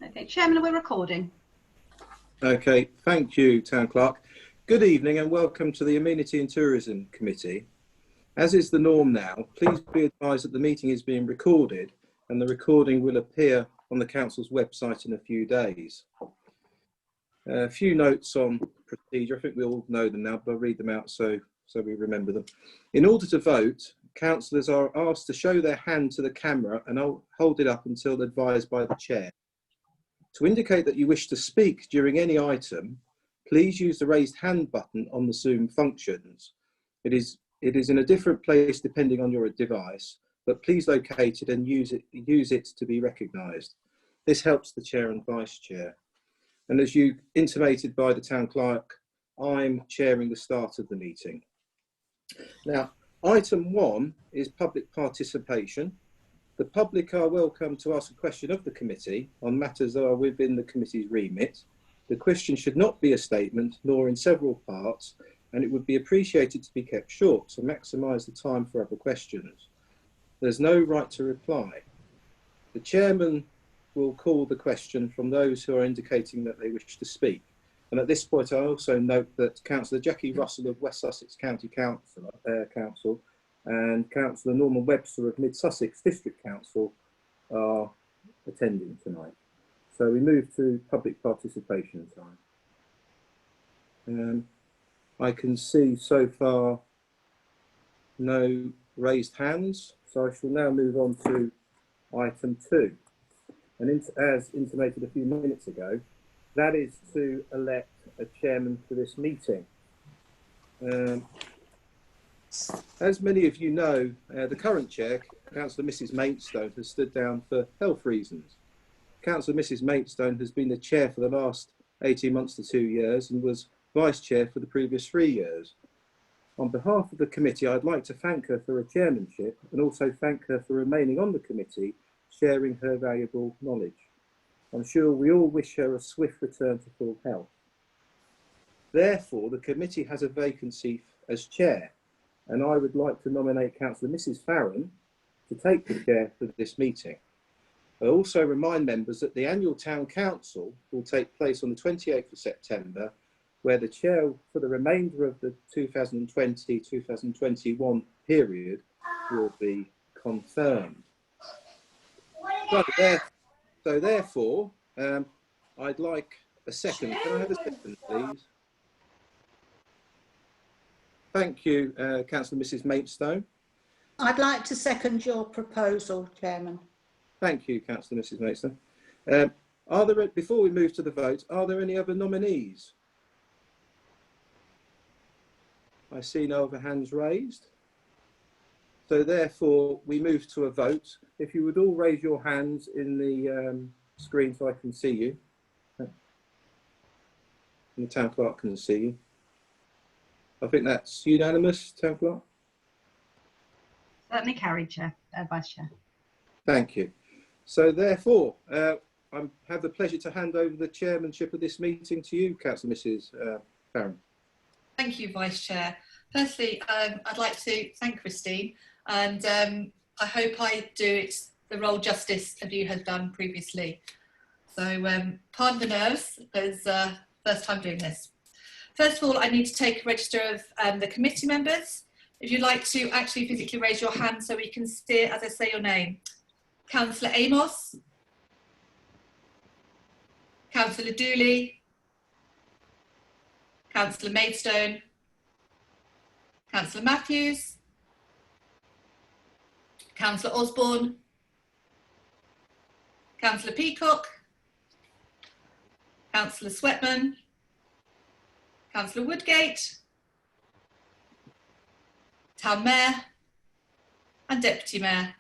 Okay, Chairman, we're recording. Okay, thank you, Town Clerk. Good evening and welcome to the Amenity and Tourism Committee. As is the norm now, please be advised that the meeting is being recorded and the recording will appear on the Council's website in a few days. A few notes on procedure. I think we all know them now, but I'll read them out so we remember them. In order to vote, councillors are asked to show their hand to the camera and hold it up until advised by the chair. To indicate that you wish to speak during any item, please use the raised hand button on the Zoom functions. It is in a different place depending on your device, but please locate it and use it to be recognised. This helps the chair and vice chair. And as you intimated by the Town Clerk, I'm chairing the start of the meeting. Now, item 1 is public participation. The public are welcome to ask a question of the committee on matters that are within the committee's remit. The question should not be a statement, nor in several parts, and it would be appreciated to be kept short to maximise the time for other questions. There's no right to reply. The chairman will call the question from those who are indicating that they wish to speak. And at this point, I also note that Councillor Jackie Russell of West Sussex County Council and Councillor Norman Webster of Mid Sussex District Council are attending tonight. So we move to public participation time. I can see so far no raised hands, so I shall now move on to item 2. And as intimated a few minutes ago, that is to elect a chairman for this meeting. As many of you know, the current chair, Councillor Mrs Maidstone, has stood down for health reasons. Councillor Mrs Maidstone has been the chair for the last 18 months to 2 years and was vice chair for the previous 3 years. On behalf of the committee, I'd like to thank her for her chairmanship and also thank her for remaining on the committee, sharing her valuable knowledge. I'm sure we all wish her a swift return to full health. Therefore, the committee has a vacancy as chair, and I would like to nominate Councillor Mrs Farron to take the chair for this meeting. I also remind members that the annual Town Council will take place on the 28th of September, where the chair for the remainder of the 2020-2021 period will be confirmed. So therefore, I'd like a second. Can I have a second, please? Thank you, Councillor Mrs Maidstone. I'd like to second your proposal, Chairman. Thank you, Councillor Mrs Maidstone. Before we move to the vote, are there any other nominees? I see no other hands raised. So therefore, we move to a vote. If you would all raise your hands in the screen so I can see you. And the Town Clerk can see you. I think that's unanimous, Town Clerk. Certainly carried, Vice Chair. Thank you. So therefore, I have the pleasure to hand over the chairmanship of this meeting to you, Councillor Mrs Farron. Thank you, Vice Chair. Firstly, I'd like to thank Christine, and I hope I do the role justice as you have done previously. So pardon the nerves, as first time doing this. First of all, I need to take a register of the committee members. If you'd like to actually physically raise your hand so we can see it as I say your name. Councillor Amos, Councillor Dooley, Councillor Maidstone, Councillor Matthews, Councillor Osborne, Councillor Peacock, Councillor Sweatman, Councillor Woodgate, Town Mayor and Deputy Mayor.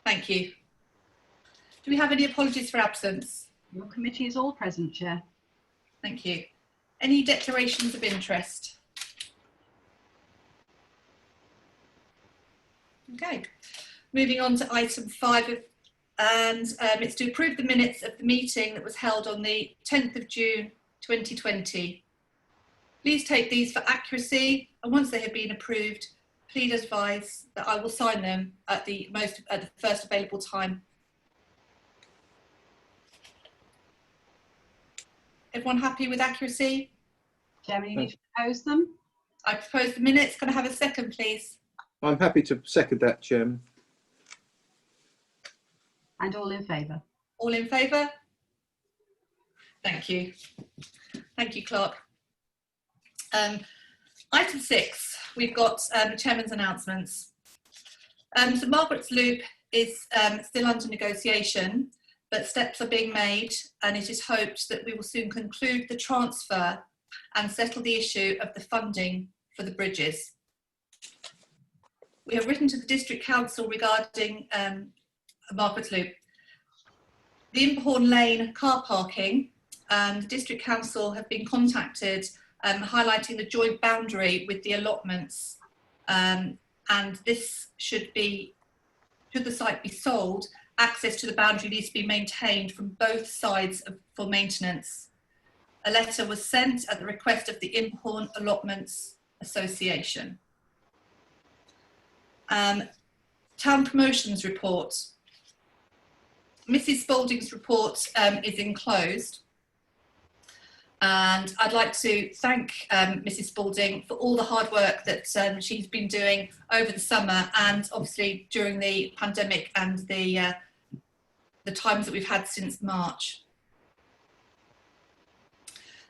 Thank you. Do we have any apologies for absence? Your committee is all present, Chair. Thank you. Any declarations of interest? Okay, moving on to item 5, and it's to approve the minutes of the meeting that was held on the 10th of June 2020. Please take these for accuracy, and once they have been approved, please advise that I will sign them at the first available time. Everyone happy with accuracy? Chairman, you need to propose them. I propose the minutes. Can I have a second, please? I'm happy to second that, Chairman. And all in favour? All in favour? Thank you. Thank you, Clerk. Item 6, we've got Chairman's announcements. So Margaret's Loop is still under negotiation, but steps are being made, and it is hoped that we will soon conclude the transfer and settle the issue of the funding for the bridges. We have written to the District Council regarding Margaret's Loop. The Imperhorn Lane car parking, the District Council have been contacted highlighting the joint boundary with the allotments, and this should the site be sold, access to the boundary needs to be maintained from both sides for maintenance. A letter was sent at the request of the Imperhorn Allotments Association. Town Promotions Report. Mrs. Spalding's report is enclosed. And I'd like to thank Mrs. Spalding for all the hard work that she's been doing over the summer, and obviously during the pandemic and the times that we've had since March.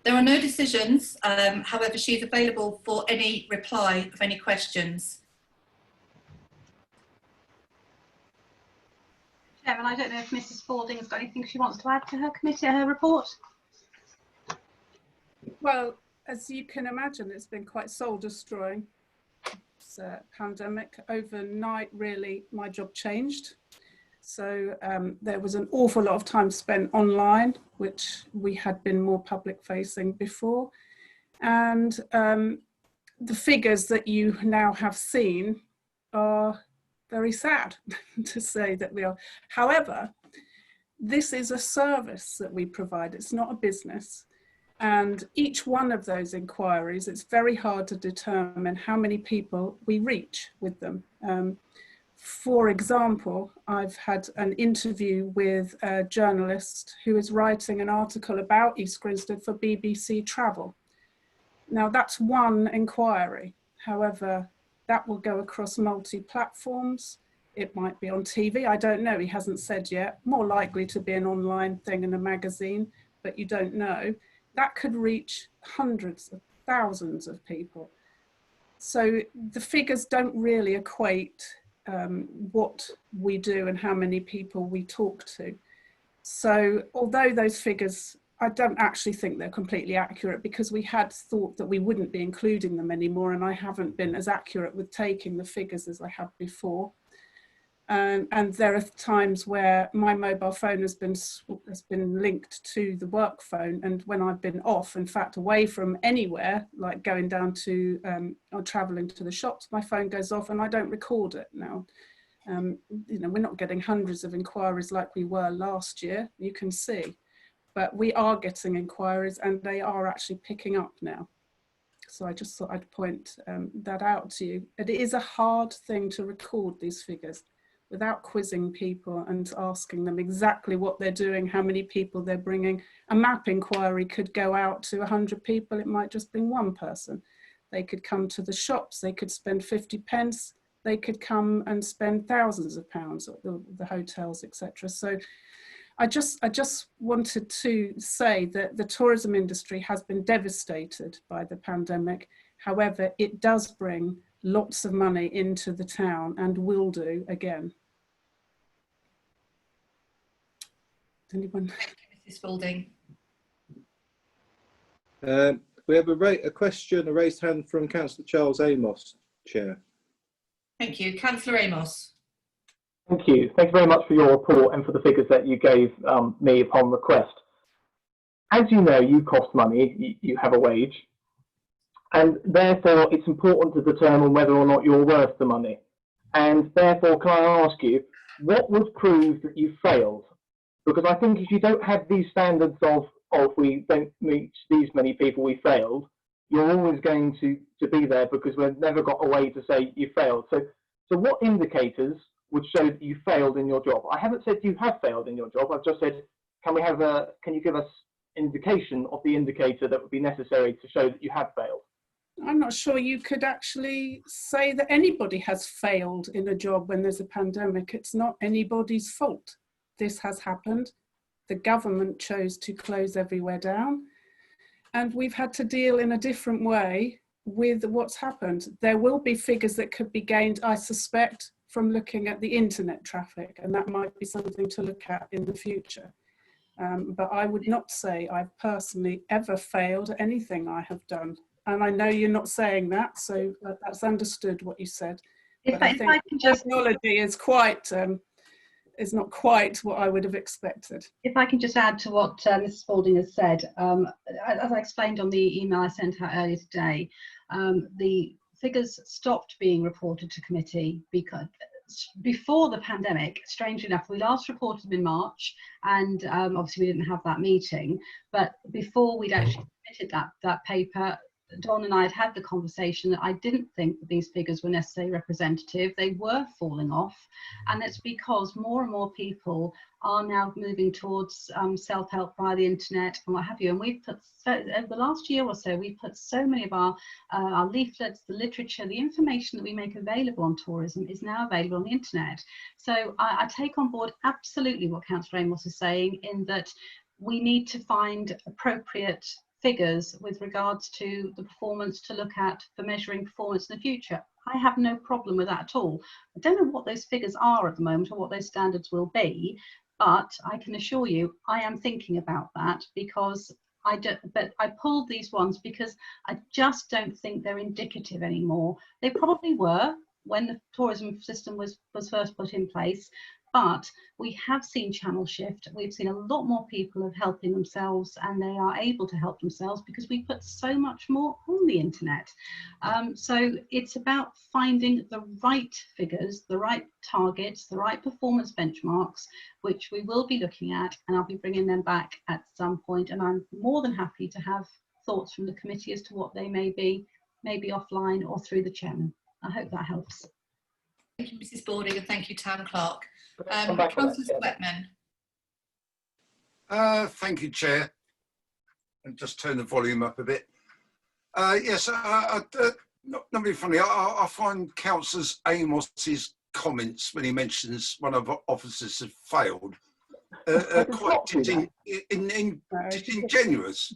There are no decisions, however, she's available for any reply of any questions. Chairman, I don't know if Mrs. Spalding's got anything she wants to add to her committee, her report. Well, as you can imagine, it's been quite soul destroying. This pandemic. Overnight, really, my job changed. So there was an awful lot of time spent online, which we had been more public facing before. And the figures that you now have seen are very sad to say that we are. However, this is a service that we provide. It's not a business. And each one of those inquiries, it's very hard to determine how many people we reach with them. For example, I've had an interview with a journalist who is writing an article about East Grinstead for BBC Travel. Now that's one inquiry. However, that will go across multi-platforms. It might be on TV, I don't know, he hasn't said yet. More likely to be an online thing in a magazine, but you don't know. That could reach hundreds of thousands of people. So the figures don't really equate what we do and how many people we talk to. So although those figures, I don't actually think they're completely accurate, because we had thought that we wouldn't be including them anymore, and I haven't been as accurate with taking the figures as I have before. And there are times where my mobile phone has been linked to the work phone, and when I've been off, in fact, away from anywhere, like going down to or traveling to the shops, my phone goes off and I don't record it now. You know, we're not getting hundreds of inquiries like we were last year, you can see, but we are getting inquiries and they are actually picking up now. So I just thought I'd point that out to you. It is a hard thing to record these figures without quizzing people and asking them exactly what they're doing, how many people they're bringing. A map inquiry could go out to 100 people, it might just bring one person. They could come to the shops, they could spend 50 pence, they could come and spend thousands of pounds at the hotels, etc. So I just wanted to say that the tourism industry has been devastated by the pandemic. However, it does bring lots of money into the town and will do again. Anyone? Thank you, Mrs. Spalding. We have a raised hand from Councillor Charles Amos, Chair. Thank you. Councillor Amos. Thank you. Thank you very much for your report and for the figures that you gave me upon request. As you know, you cost money, you have a wage, and therefore it's important to determine whether or not you're worth the money. And therefore, can I ask you, what would prove that you failed? Because I think if you don't have these standards of we don't meet these many people, we failed, you're always going to be there, because we've never got a way to say you failed. So what indicators would show that you failed in your job? I haven't said you have failed in your job. I've just said, can you give us indication of the indicator that would be necessary to show that you have failed? I'm not sure you could actually say that anybody has failed in a job when there's a pandemic. It's not anybody's fault. This has happened. The government chose to close everywhere down, and we've had to deal in a different way with what's happened. There will be figures that could be gained, I suspect, from looking at the internet traffic, and that might be something to look at in the future. But I would not say I've personally ever failed at anything I have done. And I know you're not saying that, so that's understood what you said. If But I I think can just, technology is quite, is not quite what I would have expected. if I can just add to what Mrs. Spalding has said, as I explained on the email I sent out earlier today, the figures stopped being reported to committee because before the pandemic, strangely enough, we last reported them in March, and obviously we didn't have that meeting, but before we'd actually submitted that paper, Dawn and I had the conversation that I didn't think that these figures were necessarily representative. They were falling off, and it's because more and more people are now moving towards self-help via the internet and what have you. And we've put, over the last year or so, we've put so many of our leaflets, the literature, the information that we make available on tourism is now available on the internet. So I take on board absolutely what Councillor Amos is saying, in that we need to find appropriate figures with regards to the performance to look at for measuring performance in the future. I have no problem with that at all. I don't know what those figures are at the moment or what those standards will be, but I can assure you I am thinking about that, because but I pulled these ones because I just don't think they're indicative anymore. They probably were when the tourism system was first put in place, but we have seen channel shift. We've seen a lot more people of helping themselves, and they are able to help themselves because we put so much more on the internet. So it's about finding the right figures, the right targets, the right performance benchmarks, which we will be looking at, and I'll be bringing them back at some point. And I'm more than happy to have thoughts from the committee as to what they may be, maybe offline or through the chairman. I hope that helps. Thank you, Mrs. Spalding, and thank you, Town Clerk. Come back on that, Councillor Sweatman. Thank you, Chair. And just turn the volume up a bit. Yes, not being funny. I find Councillor Amos's comments when he mentions one of our officers has failed quite disingenuous.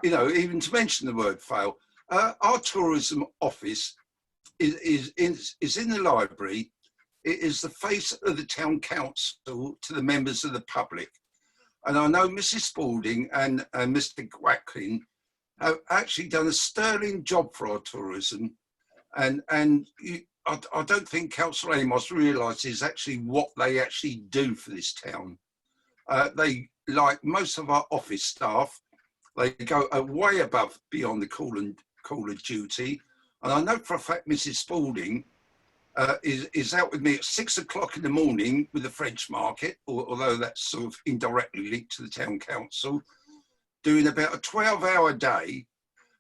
You know, even to mention the word fail. Our tourism office is in the library. It is the face of the town council to the members of the public. And I know Mrs. Spalding and Mr. Gwackling have actually done a sterling job for our tourism. And I don't think Councillor Amos realises actually what they actually do for this town. They, like most of our office staff, they go way above beyond the call of duty. And I know for a fact Mrs. Spalding is out with me at 6 o'clock in the morning with the French market, although that's sort of indirectly linked to the town council, doing about a 12-hour day.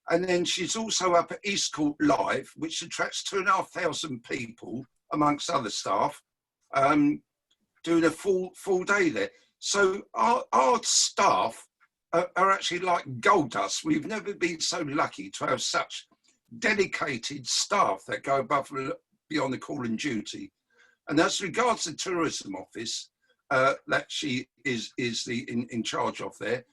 And then she's also up at East Court Live, which attracts 2,500 people, amongst other staff, doing a full day there. So our staff are actually like gold dust. We've never been so lucky to have such dedicated staff that go above beyond the call and duty. And as regards the tourism office that she is in charge of there,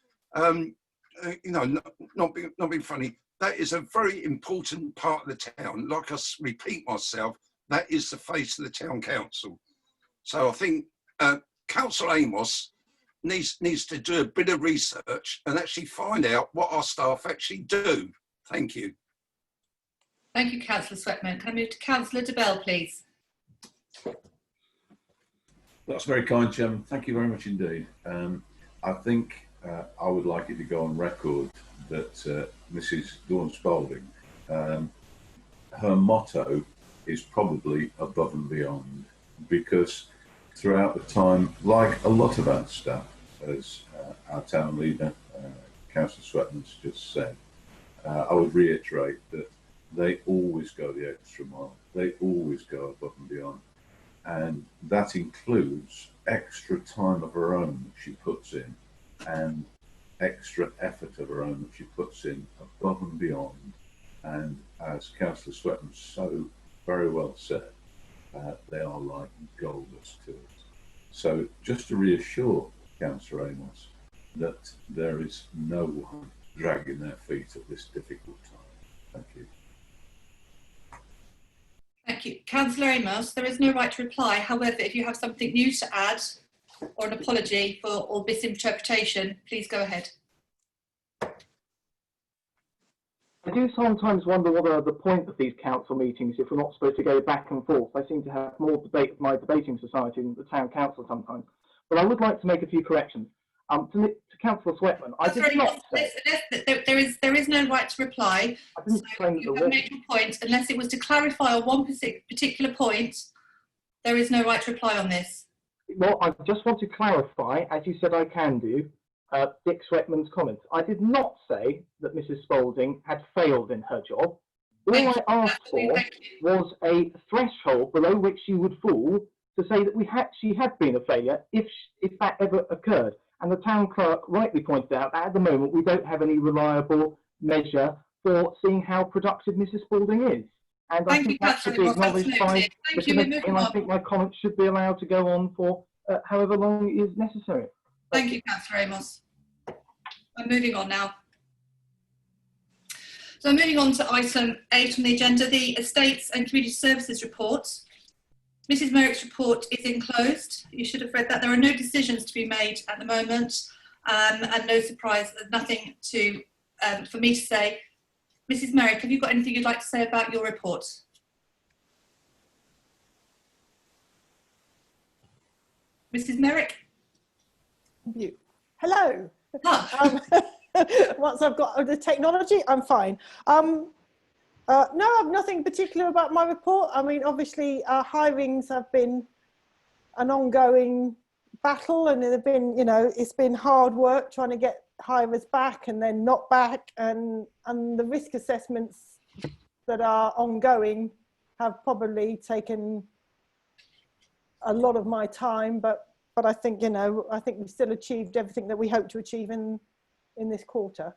you know, not being funny, that is a very important part of the town. Like I repeat myself, that is the face of the town council. So I think Councillor Amos needs to do a bit of research and actually find out what our staff actually do. Thank you. Thank you, Councillor Sweatman. Can I move to Councillor DeBell, please? That's very kind, Chairman. Thank you very much indeed. I think I would like it to go on record that Mrs. Dawn Spalding, her motto is probably above and beyond, because throughout the time, like a lot of our staff, as our town leader, Councillor Sweatman's just said, I would reiterate that they always go the extra mile. They always go above and beyond. And that includes extra time of her own that she puts in. And extra effort of her own that she puts in above and beyond. And as Councillor Sweatman so very well said, they are like gold to us. So just to reassure Councillor Amos that there is no one dragging their feet at this difficult time. Thank you. Thank you. Councillor Amos, there is no right to reply. However, if you have something new to add or an apology for or misinterpretation, please go ahead. I do sometimes wonder what are the point of these council meetings if we're not supposed to go back and forth. I seem to have more debate with my debating society than the town council sometimes. But I would like to make a few corrections. To Councillor Sweatman, I did not say... There is no right to reply. I didn't claim You the have made your point. Unless it was to clarify on one particular point, there is no right to reply on this. Well, I just want to clarify, as you said I can do, Dick Sweatman's comments. I did not say that Mrs. Spalding had failed in her job. All I asked for was a threshold below which she would fall to say that she had been a failure if that ever occurred. And the town clerk rightly pointed out that at the moment we don't have any reliable measure for seeing how productive Mrs. Spalding is. And I think that should be acknowledged by the committee, and I think my comments should be allowed to go on for however long is necessary. Thank you, Councillor Amos. I'm moving on now. So moving on to item 8 on the agenda, the Estates and Community Services report. Mrs. Merrick's report is enclosed. You should have read that. There are no decisions to be made at the moment, and no surprise, there's nothing to for me to say. Mrs. Merrick, have you got anything you'd like to say about your report? Mrs. Merrick? Hello. Ah. Once I've got the technology, I'm fine. No, I've nothing particular about my report. I mean, obviously, hirings have been an ongoing battle, and they've been, you know, it's been hard work trying to get hires back and then not back, and the risk assessments that are ongoing have probably taken a lot of my time, but I think, you know, I think we've still achieved everything that we hope to achieve in this quarter.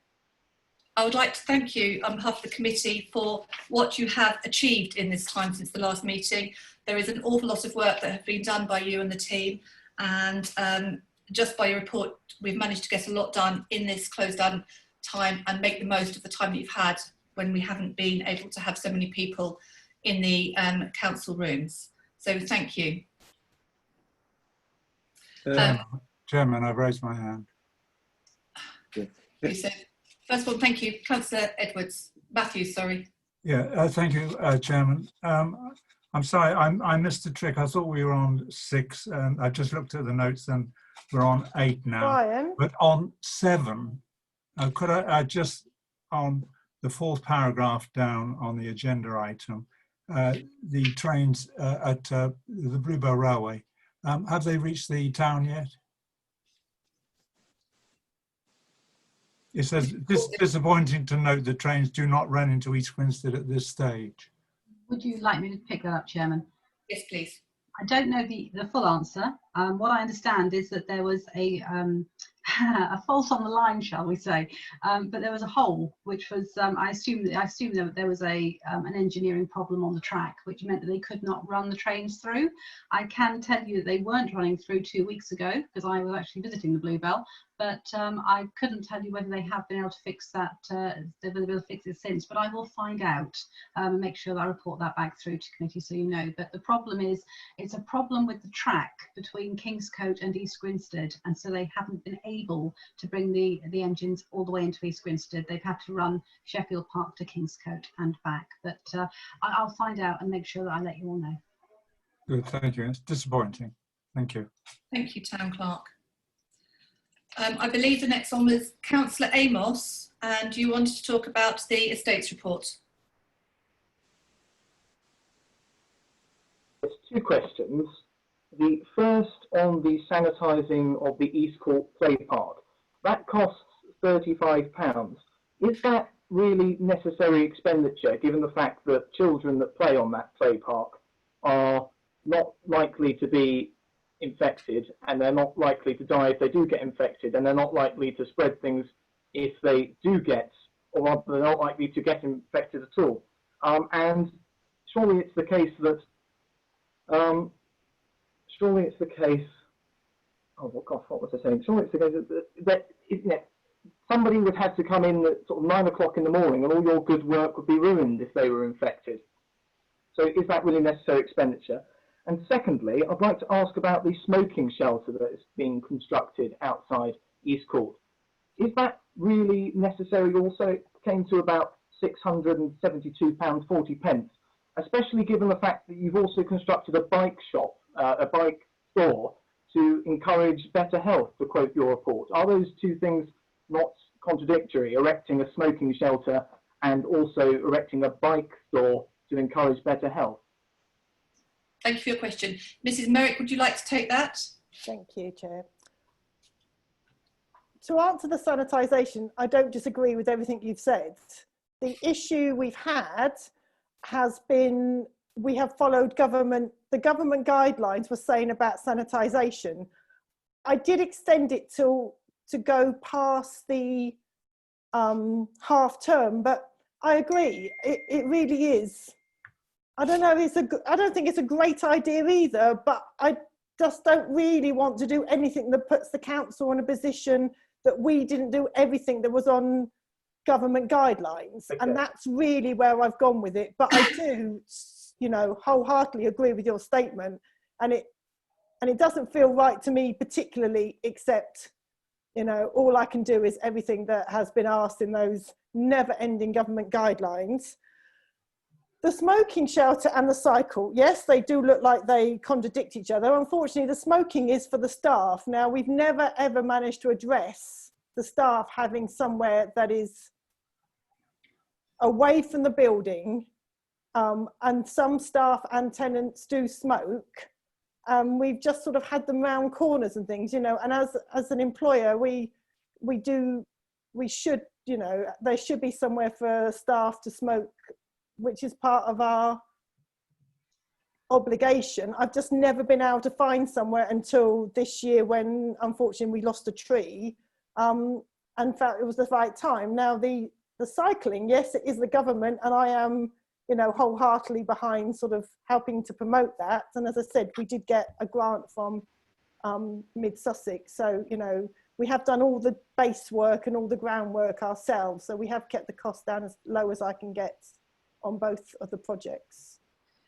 I would like to thank you on behalf of the committee for what you have achieved in this time since the last meeting. There is an awful lot of work that has been done by you and the team, and just by your report, we've managed to get a lot done in this closed down time and make the most of the time that you've had when we haven't been able to have so many people in the council rooms. So thank you. Chairman, I've raised my hand. You said, first of all, thank you. Councillor Edwards, Matthews, sorry. Yeah, thank you, Chairman. I'm sorry, I missed the trick. I thought we were on 6, and I just looked at the notes and we're on 8 now. Brian? But on 7, could I just, on the 4th paragraph down on the agenda item, the trains at the Bluebell Railway, have they reached the town yet? It says, this is disappointing to note that trains do not run into East Grinstead at this stage. Would you like me to pick that up, Chairman? Yes, please. I don't know the full answer. What I understand is that there was a fault on the line, shall we say, but there was a hole, which was I assume that there was an engineering problem on the track, which meant that they could not run the trains through. I can tell you that they weren't running through 2 weeks ago, because I was actually visiting the Bluebell, but I couldn't tell you whether they have been able to fix that, they've been able to fix it since, but I will find out and make sure that I report that back through to committee so you know. But the problem is, it's a problem with the track between Kingscote and East Grinstead, and so they haven't been able to bring the engines all the way into East Grinstead. They've had to run Sheffield Park to Kingscote and back, but I'll find out and make sure that I let you all know. Good, thank you. It's disappointing. Thank you. Thank you, Town Clerk. I believe the next one was Councillor Amos, and you wanted to talk about the estates report. There's 2 questions. The first on the sanitising of the East Court Play Park. That costs £35. Is that really necessary expenditure, given the fact that children that play on that play park are not likely to be infected, and they're not likely to die if they do get infected, and they're not likely to spread things if they do get, or rather they're not likely to get infected at all. And surely it's the case that, oh gosh, what was I saying? Surely it's the case that somebody would have to come in at sort of 9 o'clock in the morning, and all your good work would be ruined if they were infected. So is that really necessary expenditure? And secondly, I'd like to ask about the smoking shelter that is being constructed outside East Court. Is that really necessary also? It came to about £672.40, especially given the fact that you've also constructed a bike shop, a bike store, to encourage better health, to quote your report. Are those two things not contradictory, erecting a smoking shelter and also erecting a bike store to encourage better health? Thank you for your question. Mrs. Merrick, would you like to take that? Thank you, Chair. To answer the sanitisation, I don't disagree with everything you've said. The issue we've had has been, we have followed the government guidelines were saying about sanitisation. I did extend it to go past the half term, but I agree, it really is. I don't know, I don't think it's a great idea either, but I just don't really want to do anything that puts the council in a position that we didn't do everything that was on government guidelines. Okay. And that's really where I've gone with it. But I do, wholeheartedly agree with your statement. And it doesn't feel right to me particularly, except, all I can do is everything that has been asked in those never-ending government guidelines. The smoking shelter and the cycle, yes, they do look like they contradict each other. Unfortunately, the smoking is for the staff. Now, we've never, ever managed to address the staff having somewhere that is away from the building, and some staff and tenants do smoke. We've just sort of had them round corners and things, and as an employer, there should be somewhere for staff to smoke, which is part of our obligation. I've just never been able to find somewhere until this year when, unfortunately, we lost a tree, and felt it was the right time. Now, the cycling, yes, it is the government, and I am, wholeheartedly behind sort of helping to promote that. And as I said, we did get a grant from Mid Sussex. So, we have done all the base work and all the groundwork ourselves. So we have kept the cost down as low as I can get on both of the projects.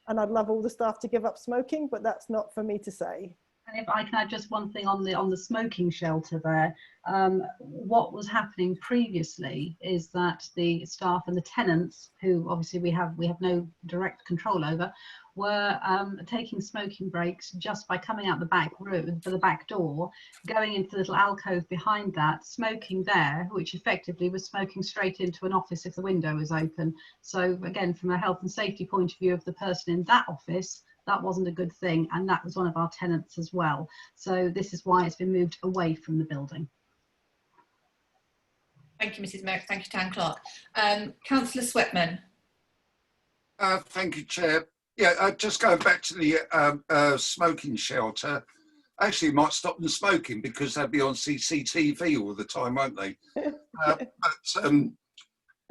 And I'd love all the staff to give up smoking, but that's not for me to say. And if I can add just one thing on the smoking shelter there, what was happening previously is that the staff and the tenants, who obviously we have no direct control over, were taking smoking breaks just by coming out the back room, the back door, going into the little alcove behind that, smoking there, which effectively was smoking straight into an office if the window was open. So again, from a health and safety point of view of the person in that office, that wasn't a good thing, and that was one of our tenants as well. So this is why it's been moved away from the building. Thank you, Mrs. Merrick. Thank you, Town Clerk. Councillor Sweatman. Thank you, Chair. Yeah, just going back to the smoking shelter. Actually, it might stop them smoking because they'll be on CCTV all the time, won't they?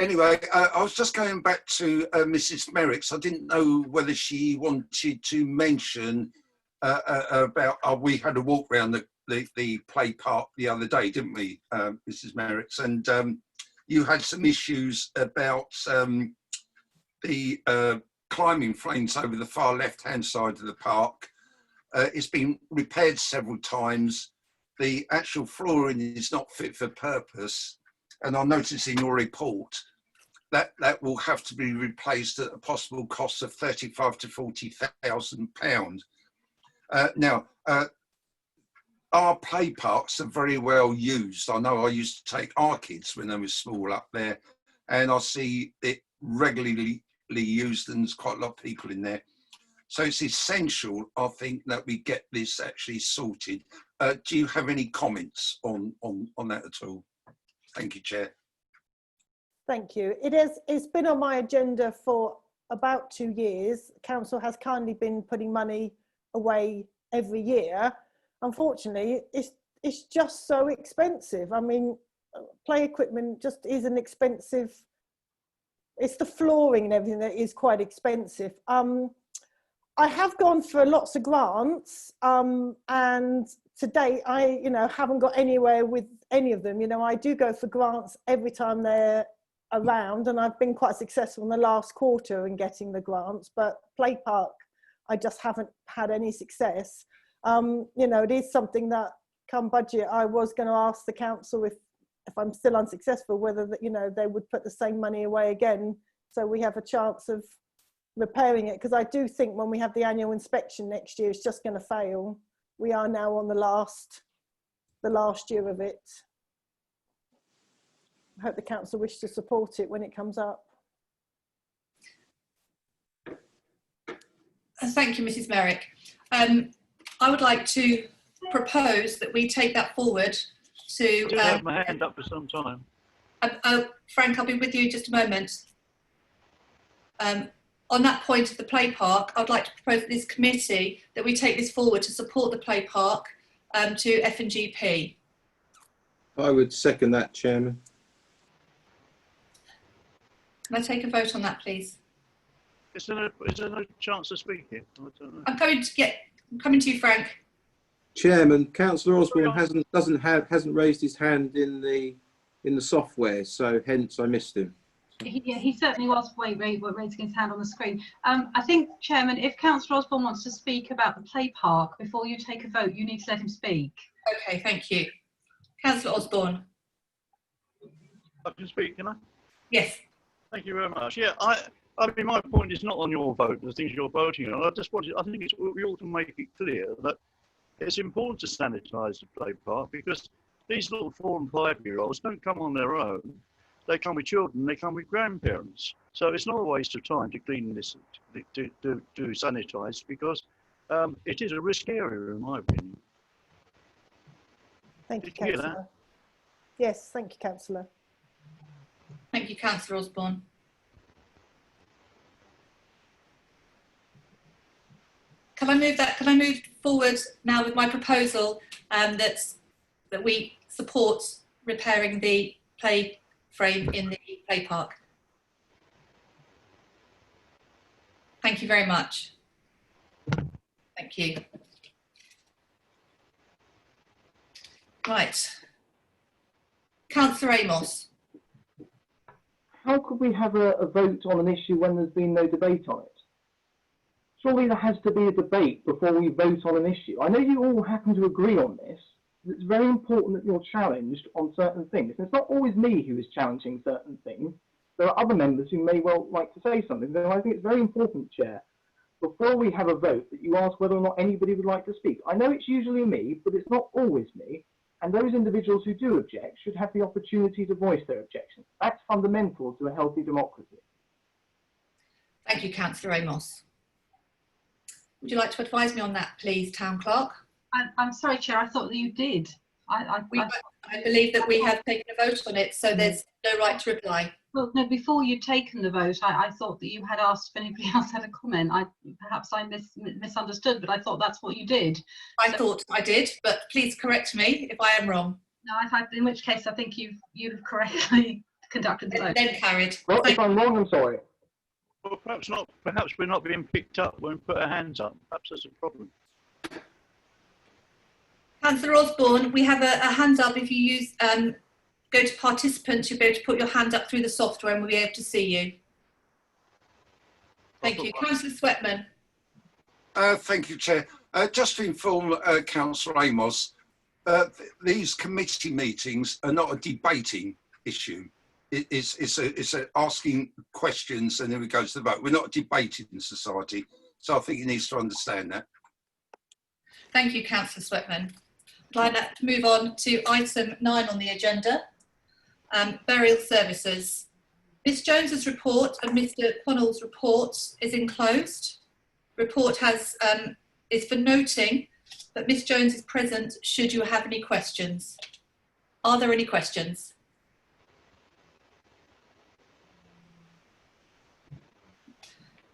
Anyway, I was just going back to Mrs. Merrick's. I didn't know whether she wanted to mention about, we had a walk around the play park the other day, didn't we, Mrs. Merrick's? And you had some issues about the climbing frames over the far left-hand side of the park. It's been repaired several times. The actual flooring is not fit for purpose. And I noticed in your report that will have to be replaced at a possible cost of £35,000 to £40,000. Now, our play parks are very well used. I know I used to take our kids when they were small up there, and I see it regularly used, and there's quite a lot of people in there. So it's essential, I think, that we get this actually sorted. Do you have any comments on that at all? Thank you, Chair. Thank you. It's been on my agenda for about 2 years. Council has kindly been putting money away every year. unfortunately, it's just so expensive. I mean, play equipment just is an expensive. It's the flooring and everything that is quite expensive. I have gone for lots of grants, and to date, I haven't got anywhere with any of them. I do go for grants every time they're around, and I've been quite successful in the last quarter in getting the grants. But Play Park, I just haven't had any success. It is something that, come budget, I was going to ask the council if I'm still unsuccessful, whether they would put the same money away again, so we have a chance of repairing it. Because I do think when we have the annual inspection next year, it's just going to fail. We are now on the last year of it. I hope the council wish to support it when it comes up. Thank you, Mrs. Merrick. I would like to propose that we take that forward to... I have my hand up for some time. Frank, I'll be with you in just a moment. On that point of the play park, I'd like to propose to this committee that we take this forward to support the play park to F&GP. I would second that, Chairman. Can I take a vote on that, please? Is there no chance to speak here? I don't know. I'm coming to you, Frank. Chairman, Councillor Osborne hasn't raised his hand in the software, so hence I missed him. He certainly was raising his hand on the screen. I think, Chairman, if Councillor Osborne wants to speak about the play park before you take a vote, you need to let him speak. Okay, thank you. Councillor Osborne. I can speak, can I? Yes. Thank you very much. Yeah, I mean, my point is not on your vote, the things you're voting on. I think we ought to make it clear that it's important to sanitise the play park, because these little 4- and 5-year-olds don't come on their own. They come with children, they come with grandparents. So it's not a waste of time to clean this, to sanitise, because it is a risk area, in my opinion. Thank you, Did you hear Councillor. Yes, thank you, Councillor. Thank you, Councillor Osborne. Can I move forward now with my proposal that we support repairing the play frame in the play park? Thank you very much. Thank you. Right. Councillor Amos. How could we have a vote on an issue when there's been no debate on it? Surely there has to be a debate before we vote on an issue. I know you all happen to agree on this. It's very important that you're challenged on certain things. And it's not always me who is challenging certain things. There are other members who may well like to say something. So I think it's very important, Chair, before we have a vote, that you ask whether or not anybody would like to speak. I know it's usually me, but it's not always me. And those individuals who do object should have the opportunity to voice their objections. That's fundamental to a healthy democracy. Thank you, Councillor Amos. Would you like to advise me on that, please, Town Clerk? I'm sorry, Chair, I thought that you did. I believe that we have taken a vote on it, so there's no right to reply. Well, no, before you'd taken the vote, I thought that you had asked if anybody else had a comment. Perhaps I misunderstood, but I thought that's what you did. I thought I did, but please correct me if I am wrong. No, in which case I think you've correctly conducted the vote. Then carried. Well, if I'm wrong, I'm sorry. Well, perhaps not. Perhaps we're not being picked up when we put our hands up. Perhaps that's a problem. Councillor Osborne, we have a hand up. If you use go to participants, you'll be able to put your hand up through the software and we'll be able to see you. Thank you. Councillor Sweatman. Thank you, Chair. Just to inform Councillor Amos, these committee meetings are not a debating issue. It's asking questions and then we go to the vote. We're not a debating society, so I think he needs to understand that. Thank you, Councillor Sweatman. I'd like to move on to item 9 on the agenda, burial services. Ms Jones's report and Mr Connell's report is enclosed. Report is for noting that Ms Jones is present should you have any questions. Are there any questions?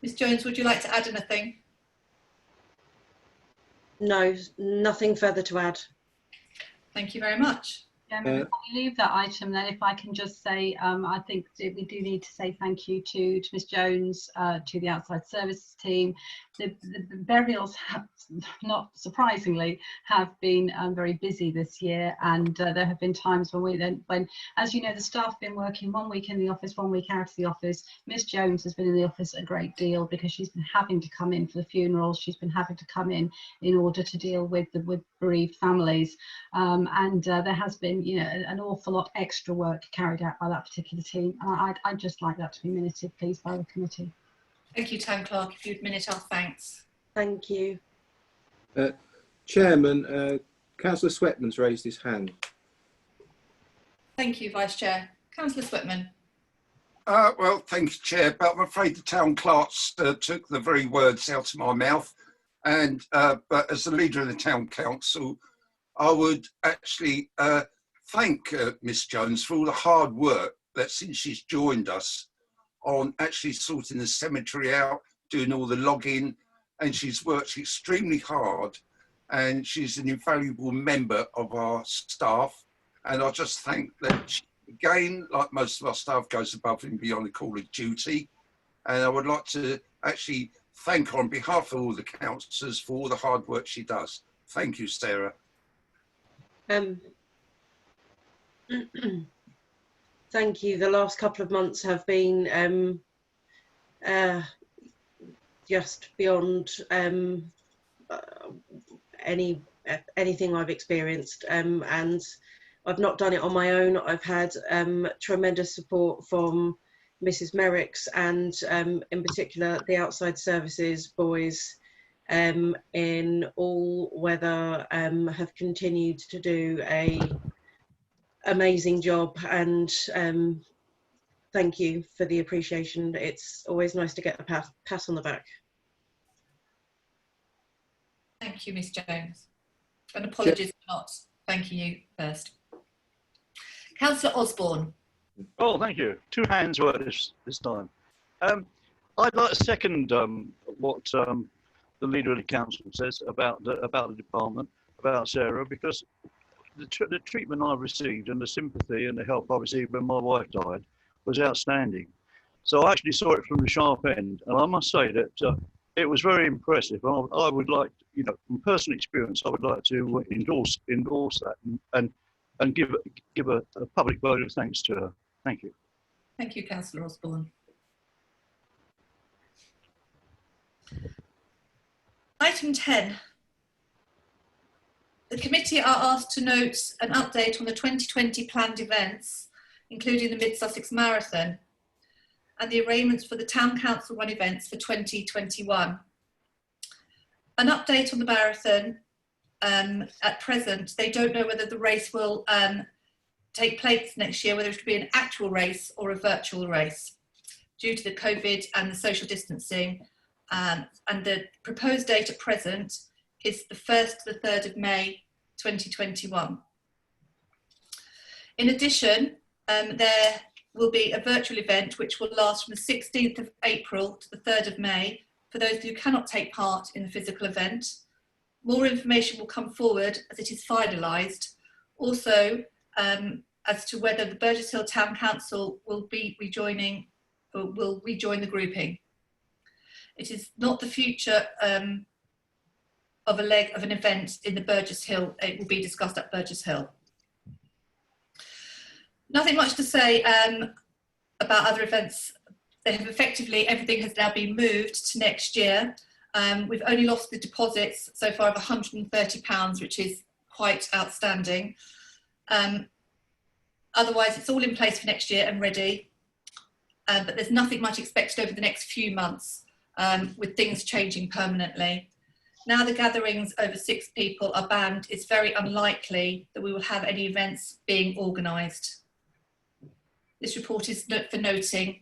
Ms Jones, would you like to add anything? No, nothing further to add. Thank you very much. Before we leave that item, then, if I can just say, I think we do need to say thank you to Ms Jones, to the outside services team. The burials have, not surprisingly, have been very busy this year, and there have been times when as you know, the staff have been working 1 week in the office, 1 week out of the office. Miss Jones has been in the office a great deal because she's been having to come in for the funerals. She's been having to come in order to deal with bereaved families, and there has been, you know, an awful lot extra work carried out by that particular team. I'd just like that to be minuted, please, by the committee. Thank you, Town Clerk. If you'd minute our thanks. Thank you. Chairman, Councillor Sweatman's raised his hand. Thank you, Vice Chair. Councillor Sweatman. Well, thank you, Chair, but I'm afraid the town clerks took the very words out of my mouth. And but as the leader of the town council, I would actually thank Miss Jones for all the hard work that since she's joined us on actually sorting the cemetery out, doing all the logging, and she's worked extremely hard, and she's an invaluable member of our staff. And I just think that she, again, like most of our staff, goes above and beyond the call of duty. And I would like to actually thank her on behalf of all the councillors for all the hard work she does. Thank you, Sarah. Thank you. The last couple of months have been just beyond anything I've experienced, and I've not done it on my own. I've had tremendous support from Mrs. Merricks and in particular the outside services boys in all weather have continued to do a amazing job, and thank you for the appreciation. It's always nice to get a pat on the back. Thank you, Miss Jones. And apologies for not thanking you first. Councillor Osborne. Oh, thank you. 2 hands were this time. I'd like to second what the leader of the council says about the department, about Sarah, because the treatment I received and the sympathy and the help I received when my wife died was outstanding. So I actually saw it from the sharp end, and I must say that it was very impressive. I would like, you know, from personal experience, I would like to endorse that and give a public vote of thanks to her. Thank you. Thank you, Councillor Osborne. Item 10. The committee are asked to note an update on the 2020 planned events, including the Mid Sussex Marathon, and the arrangements for the Town Council run events for 2021. An update on the marathon. At present, they don't know whether the race will take place next year, whether it will be an actual race or a virtual race, due to the COVID and the social distancing. And the proposed date at present is the 1st to the 3rd of May 2021. In addition, there will be a virtual event which will last from the 16th of April to the 3rd of May for those who cannot take part in the physical event. More information will come forward as it is finalised. Also, as to whether the Burgess Hill Town Council will rejoin the grouping. It is not the future of a leg of an event in the Burgess Hill. It will be discussed at Burgess Hill. Nothing much to say about other events. They have effectively, everything has now been moved to next year. We've only lost the deposits so far of £130, which is quite outstanding. Otherwise, it's all in place for next year and ready. But there's nothing much expected over the next few months, with things changing permanently. Now the gatherings over 6 people are banned, it's very unlikely that we will have any events being organised. This report is for noting.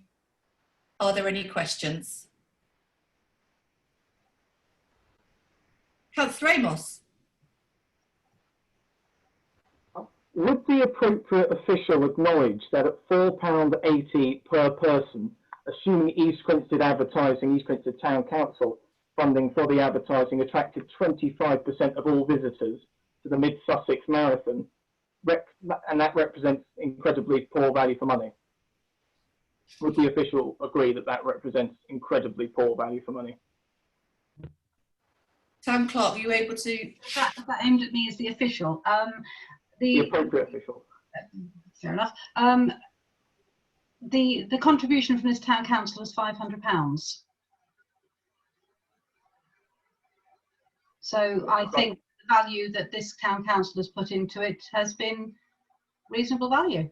Are there any questions? Councillor Amos. Would the appropriate official acknowledge that at £4.80 per person, assuming East Grinstead Advertising, East Grinstead Town Council funding for the advertising attracted 25% of all visitors to the Mid Sussex Marathon, and that represents incredibly poor value for money. Would the official agree that that represents incredibly poor value for money? Town Clerk, are you able to? Is that aimed at me as the official? The appropriate official. Fair enough. The contribution from this town council is £500. So I think the value that this town council has put into it has been reasonable value.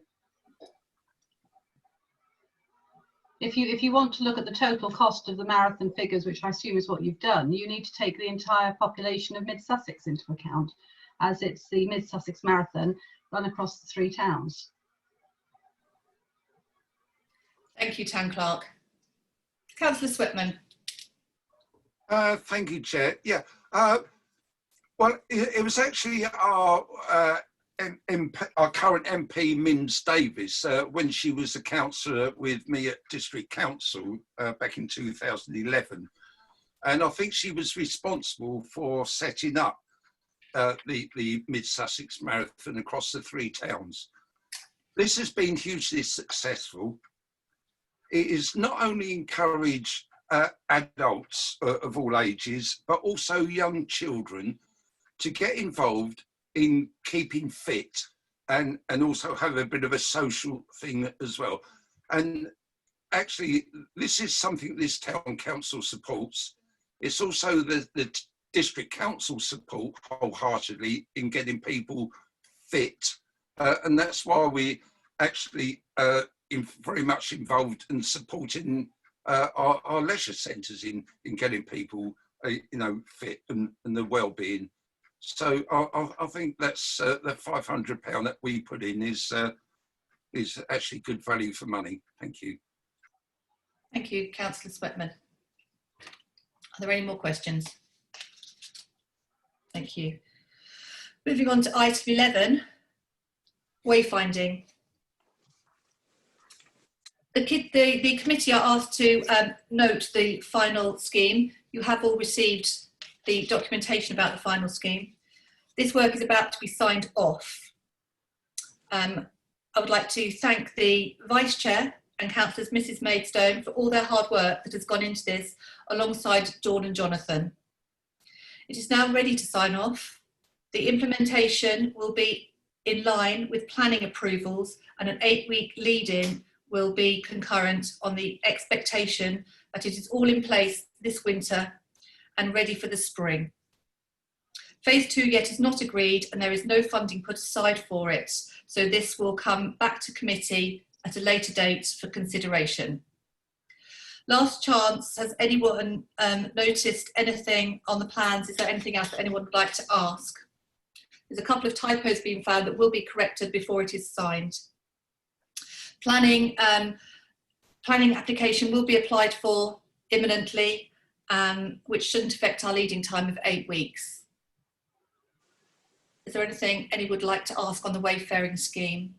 If you want to look at the total cost of the marathon figures, which I assume is what you've done, you need to take the entire population of Mid Sussex into account, as it's the Mid Sussex Marathon run across the 3 towns. Thank you, Town Clerk. Councillor Swetman. Thank you, Chair. Yeah. Well, it was actually our current MP, Mims Davis, when she was a councillor with me at District Council back in 2011. And I think she was responsible for setting up the Mid Sussex Marathon across the 3 towns. This has been hugely successful. It is not only encouraged adults of all ages, but also young children to get involved in keeping fit and also have a bit of a social thing as well. And actually, this is something this town council supports. It's also the district council support wholeheartedly in getting people fit. And that's why we actually very much involved in supporting our leisure centres in getting people, fit and the well-being. So I think that's the £500 that we put in is actually good value for money. Thank you. Thank you, Councillor Swetman. Are there any more questions? Thank you. Moving on to item 11, wayfinding. The committee are asked to note the final scheme. You have all received the documentation about the final scheme. This work is about to be signed off. I would like to thank the Vice Chair and Councillors Mrs Maidstone for all their hard work that has gone into this alongside Dawn and Jonathan. It is now ready to sign off. The implementation will be in line with planning approvals, and an 8-week lead-in will be concurrent on the expectation that it is all in place this winter and ready for the spring. Phase 2 yet is not agreed and there is no funding put aside for it, so this will come back to committee at a later date for consideration. Last chance, has anyone noticed anything on the plans? Is there anything else that anyone would like to ask? There's a couple of typos being found that will be corrected before it is signed. Planning application will be applied for imminently, which shouldn't affect our leading time of 8 weeks. Is there anything anyone would like to ask on the wayfaring scheme?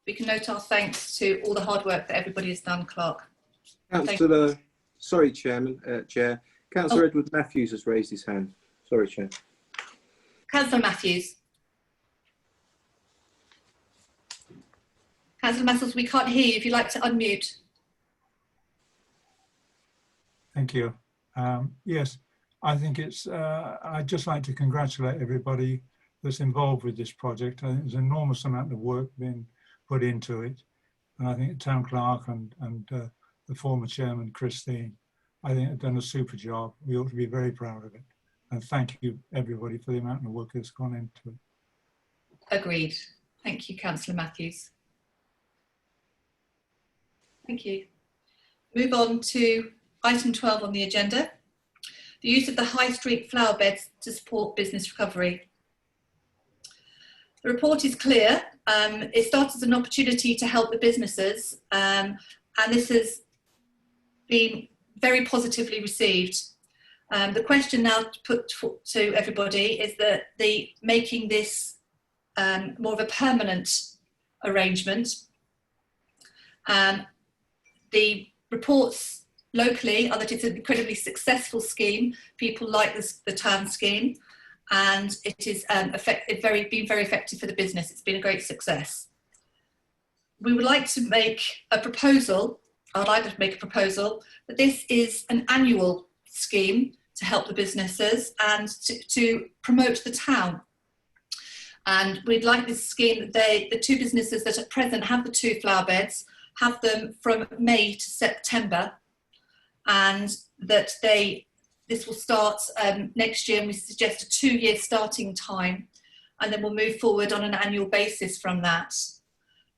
We can note our thanks to all the hard work that everybody has done, Clerk. Councillor, sorry, Chair. Councillor Edward Matthews has raised his hand. Sorry, Chair. Councillor Matthews. Councillor Matthews, we can't hear you. If you'd like to unmute. Thank you. Yes, I think it's, I'd just like to congratulate everybody that's involved with this project. I think there's an enormous amount of work being put into it. And I think the Town Clerk and the former Chairman, Christine, I think have done a super job. We ought to be very proud of it. And thank you, everybody, for the amount of work that's gone into it. Agreed. Thank you, Councillor Matthews. Thank you. Move on to item 12 on the agenda. The use of the High Street flower beds to support business recovery. The report is clear. It starts as an opportunity to help the businesses, and this has been very positively received. The question now to put to everybody is that making this more of a permanent arrangement, The reports locally are that it's an incredibly successful scheme. People like the TAN scheme, and it is been very effective for the business. It's been a great success. We would like to make a proposal. I would like to make a proposal that this is an annual scheme to help the businesses and to promote the town. And we'd like this scheme that the 2 businesses that at present have the 2 flower beds have them from May to September, and that this will start next year, and we suggest a 2-year starting time, and then we'll move forward on an annual basis from that.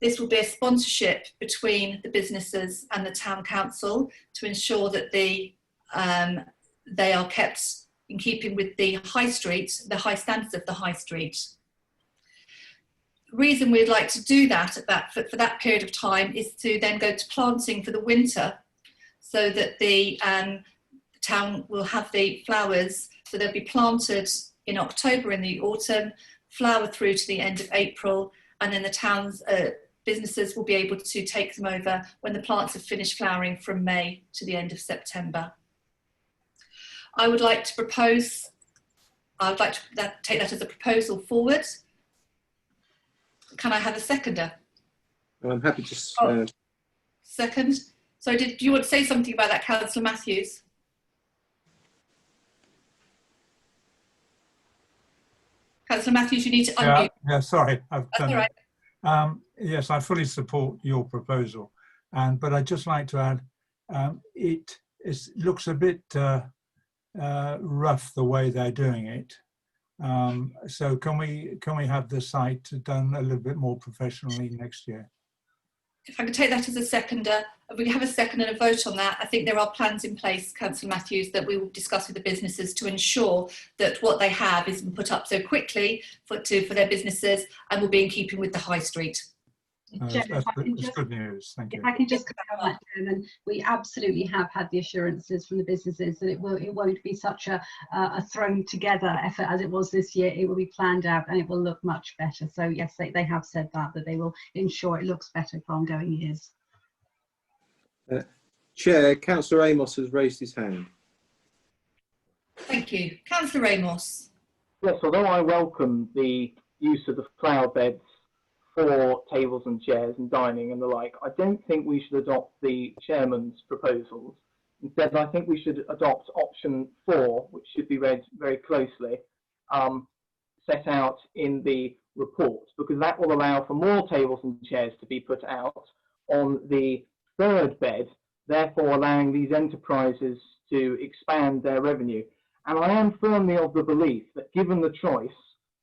This will be a sponsorship between the businesses and the town council to ensure that they are kept in keeping with the high street, the high standards of the high street. The reason we'd like to do that for that period of time is to then go to planting for the winter, so that the town will have the flowers, so they'll be planted in October in the autumn, flower through to the end of April, and then the town's businesses will be able to take them over when the plants have finished flowering from May to the end of September. I would like to propose, I would like to take that as a proposal forward. Can I have a seconder? I'm happy to. Second. So do you want to say something about that, Councillor Matthews? Councillor Matthews, you need to unmute. Yeah, sorry. I've That's done all right. Yes, I fully support your proposal, but I'd just like to add, it looks a bit rough the way they're doing it. So can we have the site done a little bit more professionally next year? If I could take that as a seconder, if we have a second and a vote on that, I think there are plans in place, Councillor Matthews, that we will discuss with the businesses to ensure that what they have isn't put up so quickly for their businesses and will be in keeping with the high street. That's good news. Thank you. If I can just comment, Chairman, we absolutely have had the assurances from the businesses that it won't be such a thrown together effort as it was this year. It will be planned out and it will look much better. So yes, they have said that they will ensure it looks better for ongoing years. Chair, Councillor Amos has raised his hand. Thank you. Councillor Amos. Yes, although I welcome the use of the flower beds for tables and chairs and dining and the like, I don't think we should adopt the chairman's proposals. Instead, I think we should adopt option 4, which should be read very closely, set out in the report, because that will allow for more tables and chairs to be put out on the 3rd bed, therefore allowing these enterprises to expand their revenue. And I am firmly of the belief that, given the choice,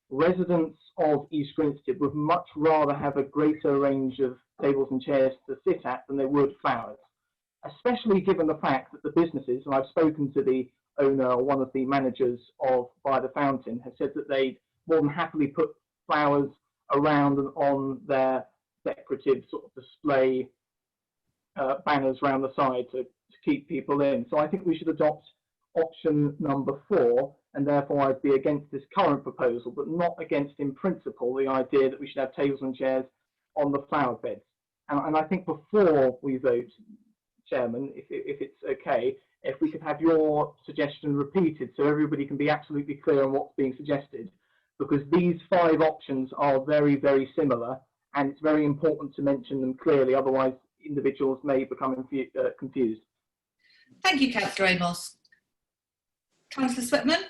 residents of East Grinstead would much rather have a greater range of tables and chairs to sit at than they would flowers, especially given the fact that the businesses, and I've spoken to the owner or one of the managers of By the Fountain, have said that they'd more than happily put flowers around and on their decorative sort of display banners around the side to keep people in. So I think we should adopt option number 4, and therefore I'd be against this current proposal, but not against in principle the idea that we should have tables and chairs on the flower beds. And I think before we vote, Chairman, if it's okay, if we could have your suggestion repeated so everybody can be absolutely clear on what's being suggested, because these 5 options are very, very similar, and it's very important to mention them clearly, otherwise individuals may become confused. Thank you, Councillor Amos. Councillor Sweatman.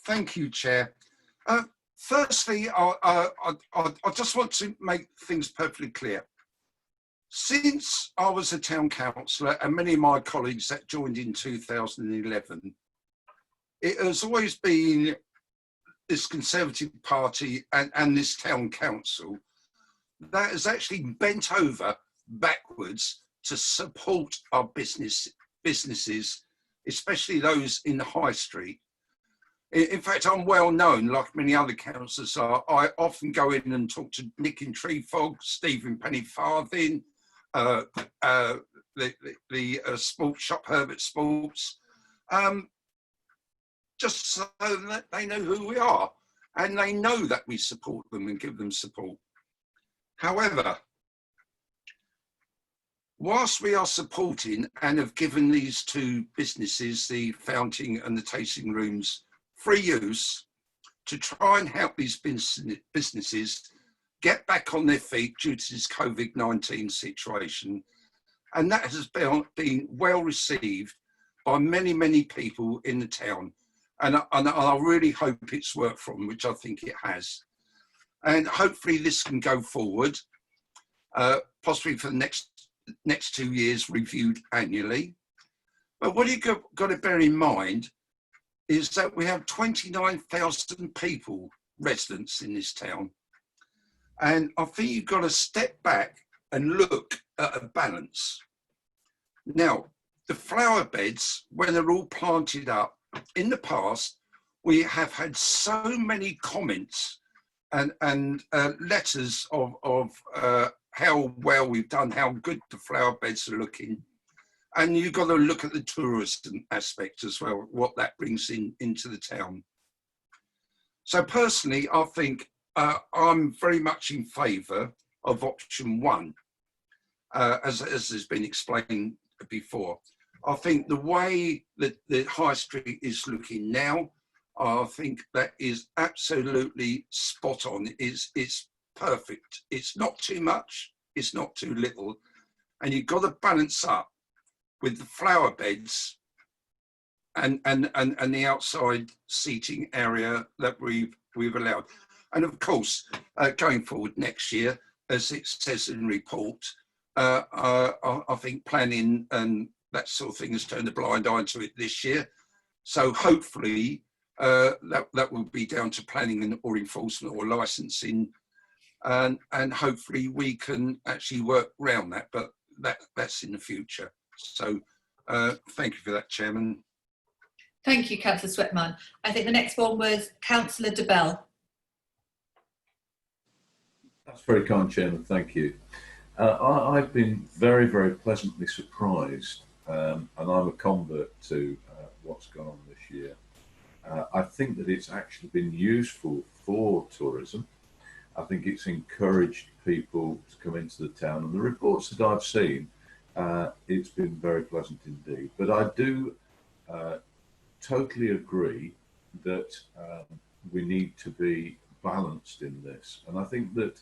Thank you, Chair. Firstly, I just want to make things perfectly clear. Since I was a town councillor, and many of my colleagues that joined in 2011, it has always been this Conservative Party and this town council that has actually bent over backwards to support our businesses, especially those in the high street. In fact, I'm well known, like many other councillors are. I often go in and talk to Nick in Treefog, Stephen Penny-Farthing, the sports shop, Herbert Sports, just so that they know who we are and they know that we support them and give them support. However, whilst we are supporting and have given these two businesses, the fountain and the tasting rooms, free use to try and help these businesses get back on their feet due to this COVID-19 situation. And that has been well received by many, many people in the town. And I really hope it's worked for them, which I think it has. And hopefully this can go forward, possibly for the next 2 years, reviewed annually. But what you've got to bear in mind is that we have 29,000 people, residents in this town. And I think you've got to step back and look at a balance. Now, the flower beds, when they're all planted up, in the past, we have had so many comments and letters of how well we've done, how good the flower beds are looking. And you've got to look at the tourism aspect as well, what that brings into the town. So personally, I think I'm very much in favour of option one, as has been explained before. I think the way that the High Street is looking now, I think that is absolutely spot on. It's perfect. It's not too much, it's not too little. And you've got to balance up with the flower beds and the outside seating area that we've allowed. And of course, going forward next year, as it says in the report, I think planning and that sort of thing has turned a blind eye to it this year. So hopefully that will be down to planning or enforcement or licensing, and hopefully we can actually work around that, but that's in the future. So thank you for that, Chairman. Thank you, Councillor Sweatman. I think the next one was Councillor de Bell. That's very kind, Chairman. Thank you. I've been very, very pleasantly surprised, and I'm a convert to what's gone on this year. I think that it's actually been useful for tourism. I think it's encouraged people to come into the town, and the reports that I've seen, it's been very pleasant indeed. But I do totally agree that we need to be balanced in this, and I think that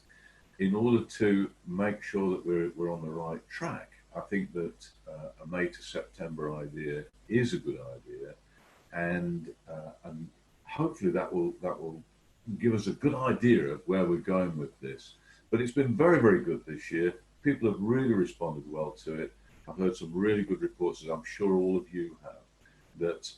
in order to make sure that we're on the right track, I think that a May to September idea is a good idea, and hopefully that will give us a good idea of where we're going with this. But it's been very, very good this year. People have really responded well to it. I've heard some really good reports, as I'm sure all of you have, that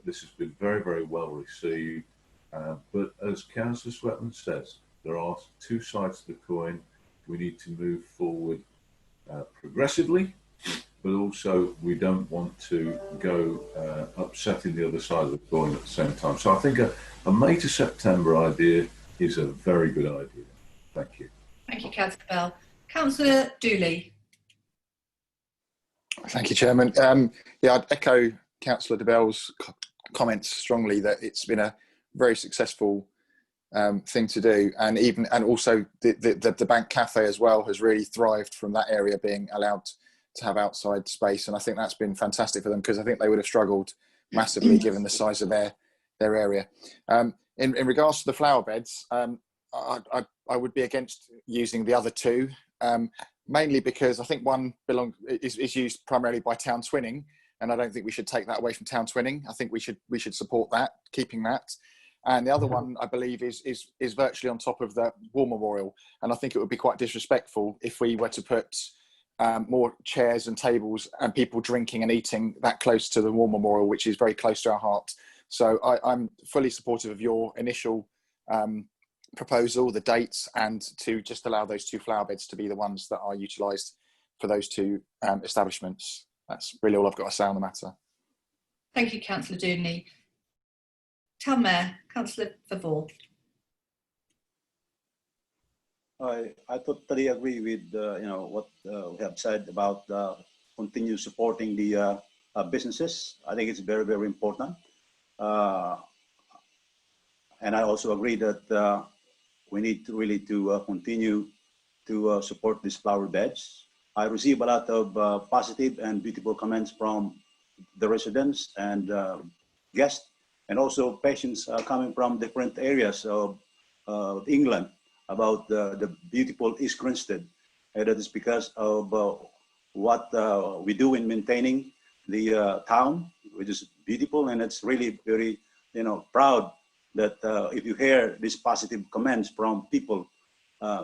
this has been very, very well received. But as Councillor Sweatman says, there are two sides to the coin. We need to move forward progressively, but also we don't want to go upsetting the other side of the coin at the same time. So I think a May to September idea is a very good idea. Thank you. Thank you, Councillor Bell. Councillor Dooley. Thank you, Chairman. Yeah, I'd echo Councillor de Bell's comments strongly that it's been a very successful thing to do, and also the bank cafe as well has really thrived from that area being allowed to have outside space, and I think that's been fantastic for them, because I think they would have struggled massively given the size of their area. In regards to the flower beds, I would be against using the other two, mainly because I think one is used primarily by Town Twinning, and I don't think we should take that away from Town Twinning. I think we should support that, keeping that. And the other one, I believe, is virtually on top of the War Memorial. And I think it would be quite disrespectful if we were to put more chairs and tables and people drinking and eating that close to the War Memorial, which is very close to our heart. So I'm fully supportive of your initial proposal, the dates, and to just allow those two flower beds to be the ones that are utilised for those two establishments. That's really all I've got to say on the matter. Thank you, Councillor Dooney. Town Mayor, Councillor Favor. I totally agree with what we have said about continue supporting the businesses. I think it's very, very important. And I also agree that we need to really continue to support these flower beds. I receive a lot of positive and beautiful comments from the residents and guests, and also patients coming from different areas of England about the beautiful East Grinstead. And that is because of what we do in maintaining the town, which is beautiful, and it's really very, proud that if you hear these positive comments from people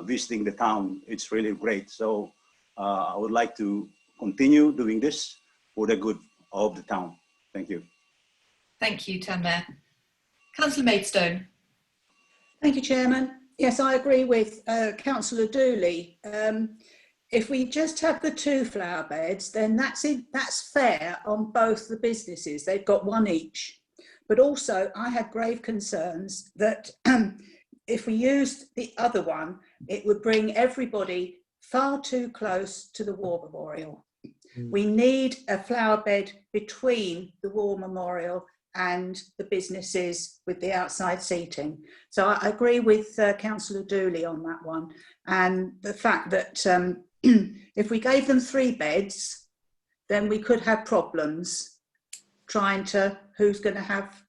visiting the town, it's really great. So I would like to continue doing this for the good of the town. Thank you. Thank you, Town Mayor. Councillor Maidstone. Thank you, Chairman. Yes, I agree with Councillor Dooley. If we just have the 2 flower beds, then that's fair on both the businesses. They've got one each. But also, I have grave concerns that if we used the other one, it would bring everybody far too close to the War Memorial. We need a flower bed between the War Memorial and the businesses with the outside seating. So I agree with Councillor Dooley on that one. And the fact that if we gave them 3 beds, then we could have problems trying to, who's going to have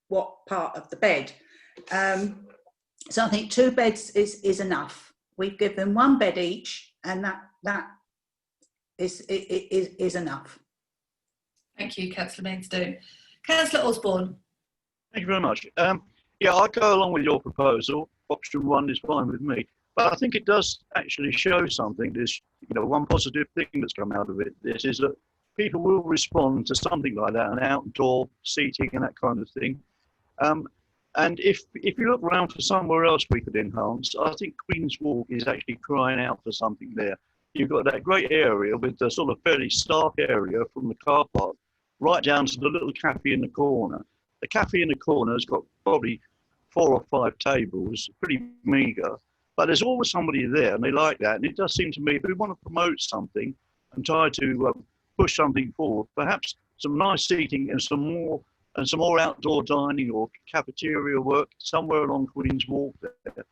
what part of the bed. So I think 2 beds is enough. We give them 1 bed each, and that is enough. Thank you, Councillor Maidstone. Councillor Osborne. Thank you very much. Yeah, I go along with your proposal. Option 1 is fine with me. But I think it does actually show something. There's, one positive thing that's come out of it. This is that people will respond to something like that, an outdoor seating and that kind of thing. And if you look around for somewhere else we could enhance, I think Queen's Walk is actually crying out for something there. You've got that great area with the sort of fairly stark area from the car park right down to the little cafe in the corner. The cafe in the corner has got probably 4 or 5 tables, pretty meagre, but there's always somebody there and they like that. And it does seem to me, if we want to promote something and try to push something forward, perhaps some nice seating and some more outdoor dining or cafeteria work somewhere along Queen's Walk there.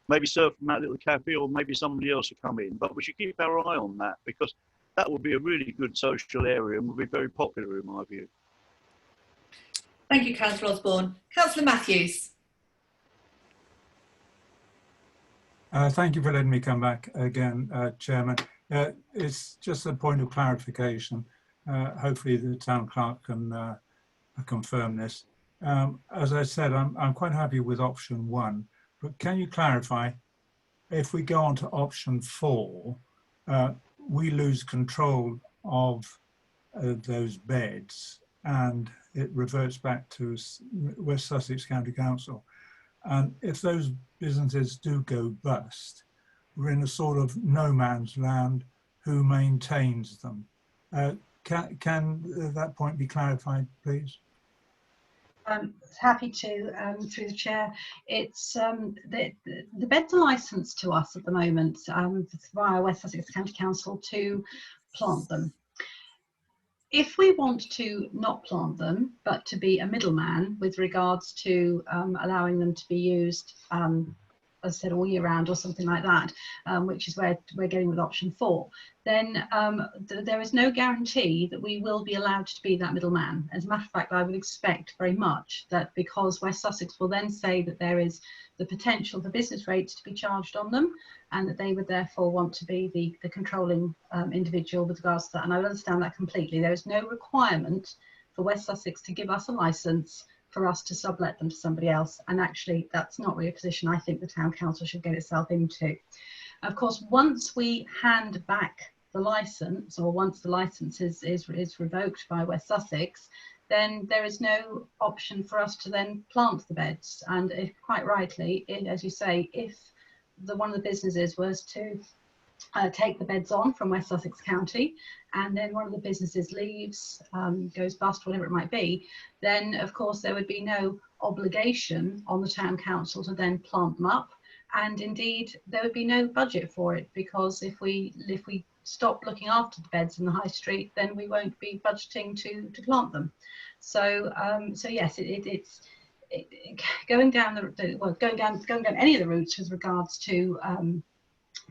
Maybe serve from that little cafe, or maybe somebody else will come in. But we should keep our eye on that, because that would be a really good social area and would be very popular in my view. Thank you, Councillor Osborne. Councillor Matthews. Thank you for letting me come back again, Chairman. It's just a point of clarification. Hopefully the Town Clerk can confirm this. As I said, I'm quite happy with option 1, but can you clarify, if we go on to option 4, we lose control of those beds and it reverts back to West Sussex County Council. And if those businesses do go bust, we're in a sort of no man's land. Who maintains them? Can that point be clarified, please? Happy to, through the chair. It's the beds are licensed to us at the moment via West Sussex County Council to plant them. If we want to not plant them, but to be a middleman with regards to allowing them to be used, as I said, all year round or something like that, which is where we're getting with option 4, then there is no guarantee that we will be allowed to be that middleman. As a matter of fact, I would expect very much that, because West Sussex will then say that there is the potential for business rates to be charged on them, and that they would therefore want to be the controlling individual with regards to that. And I understand that completely. There is no requirement for West Sussex to give us a licence for us to sublet them to somebody else. And actually, that's not really a position I think the Town Council should get itself into. Of course, once we hand back the licence, or once the licence is revoked by West Sussex, then there is no option for us to then plant the beds. And if, quite rightly, as you say, if one of the businesses was to take the beds on from West Sussex County, and then one of the businesses leaves, goes bust, whatever it might be, then of course there would be no obligation on the Town Council to then plant them up, and indeed there would be no budget for it, because if we stop looking after the beds in the high street, then we won't be budgeting to plant them. So so yes, it's going down any of the routes with regards to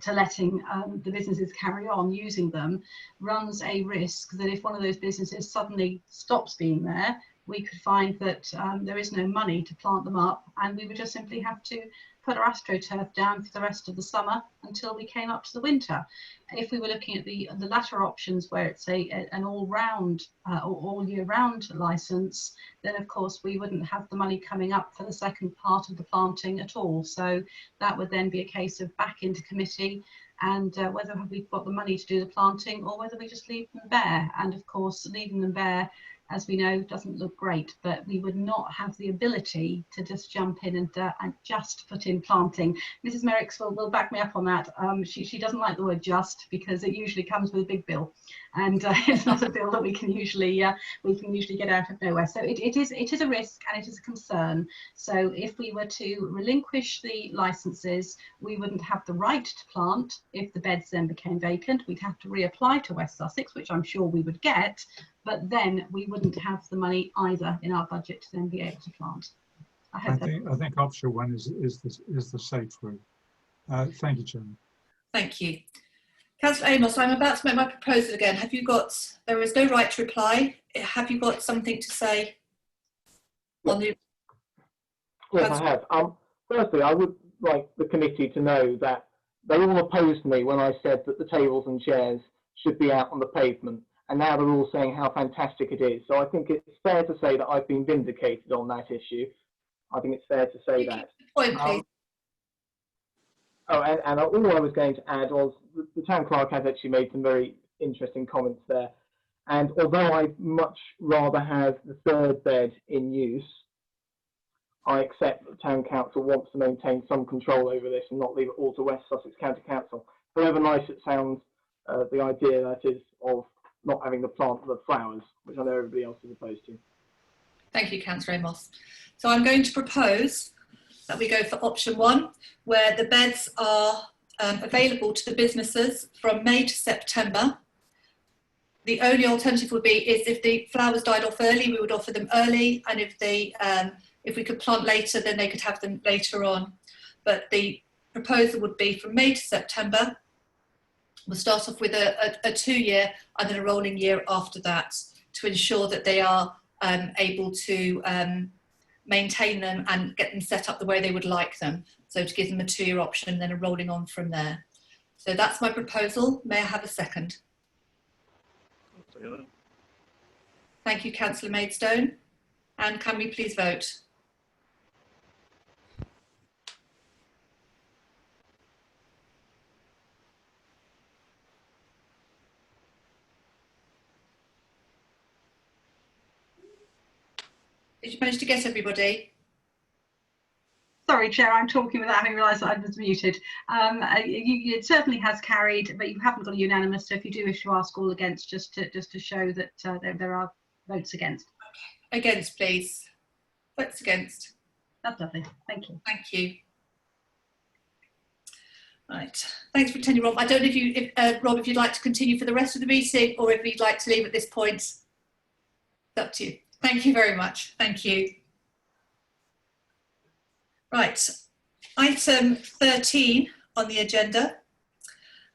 to letting the businesses carry on using them runs a risk that if one of those businesses suddenly stops being there, we could find that there is no money to plant them up, and we would just simply have to put our AstroTurf down for the rest of the summer until we came up to the winter. If we were looking at the latter options, where it's an all-round, all year-round licence, then of course we wouldn't have the money coming up for the second part of the planting at all. So that would then be a case of back into committee, and whether we've got the money to do the planting or whether we just leave them bare. And of course, leaving them bare, as we know, doesn't look great, but we would not have the ability to just jump in and just put in planting. Mrs. Merricks will back me up on that. She doesn't like the word just, because it usually comes with a big bill, and it's not a bill that we can usually get out of nowhere. So it is a risk and it is a concern. So if we were to relinquish the licences, we wouldn't have the right to plant. If the beds then became vacant, we'd have to reapply to West Sussex, which I'm sure we would get, but then we wouldn't have the money either in our budget to then be able to plant. I think option one is the safe route. Thank you, Chairman. Thank you. Councillor Amos, I'm about to make my proposal again. Have you got, there is no right to reply. Have you got something to say on the... Yes, I have. Firstly, I would like the committee to know that they all opposed me when I said that the tables and chairs should be out on the pavement, and now they're all saying how fantastic it is. So I think it's fair to say that I've been vindicated on that issue. I think it's fair to say that. Point, please. And all I was going to add was the town clerk has actually made some very interesting comments there. And although I'd much rather have the third bed in use, I accept that the town council wants to maintain some control over this and not leave it all to West Sussex County Council. However nice it sounds, the idea that is of not having the plant the flowers, which I know everybody else is opposed to. Thank you, Councillor Amos. So I'm going to propose that we go for option one, where the beds are available to the businesses from May to September. The only alternative would be is if the flowers died off early, we would offer them early, and if we could plant later, then they could have them later on. But the proposal would be from May to September. We'll start off with a 2-year and then a rolling year after that to ensure that they are able to maintain them and get them set up the way they would like them. So to give them a 2-year option and then a rolling on from there. So that's my proposal. May I have a second? Thank you, Councillor Maidstone. And can we please vote? Did you manage to get everybody? Sorry, Chair, I'm talking without having realised that I was muted. It certainly has carried, but you haven't got a unanimous. So if you do wish to ask all against, just to show that there are votes against. Okay. Against, please. Votes against. That's lovely. Thank you. Thank you. Right. Thanks for attending, Rob. I don't know if Rob, if you'd like to continue for the rest of the meeting or if you'd like to leave at this point. It's up to you. Thank you very much. Thank you. Right, item 13 on the agenda,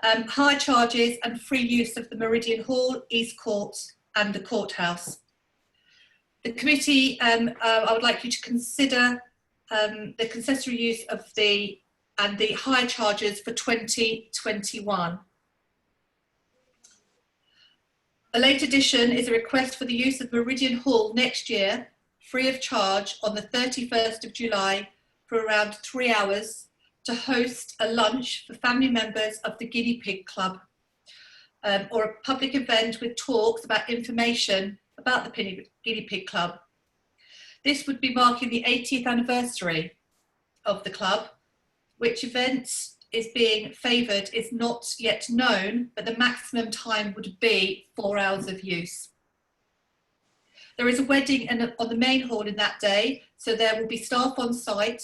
high charges and free use of the Meridian Hall, East Court and the courthouse. The committee, I would like you to consider the concessory use of the high charges for 2021. A late addition is a request for the use of Meridian Hall next year, free of charge, on the 31st of July for around 3 hours to host a lunch for family members of the Guinea Pig Club, or a public event with talks about information about the Guinea Pig Club. This would be marking the 80th anniversary of the club. Which event is being favoured is not yet known, but the maximum time would be 4 hours of use. There is a wedding on the main hall in that day, so there will be staff on site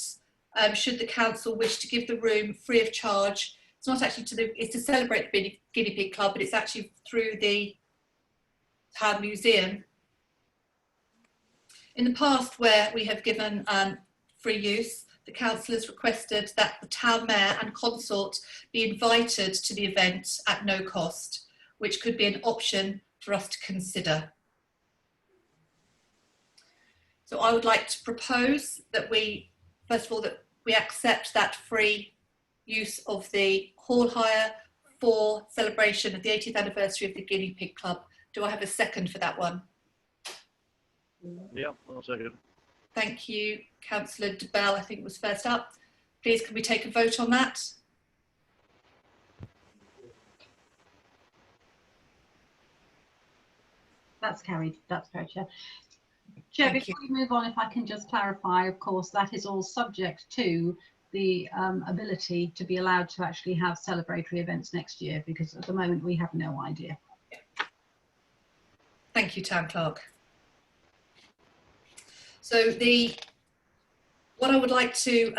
should the council wish to give the room free of charge. It's not actually it's to celebrate the Guinea Pig Club, but it's actually through the Town Museum. In the past, where we have given free use, the council has requested that the town mayor and consort be invited to the event at no cost, which could be an option for us to consider. So I would like to propose that we, first of all, that we accept that free use of the hall hire for celebration of the 80th anniversary of the Guinea Pig Club. Do I have a second for that one? Yeah, I'll second. Thank you, Councillor de Bell, I think was first up. Please, can we take a vote on that? That's carried. That's carried, Chair. Chair, before we move on, if I can just clarify, of course, that is all subject to the ability to be allowed to actually have celebratory events next year, because at the moment we have no idea. Thank you, Town Clerk. So what I would like to,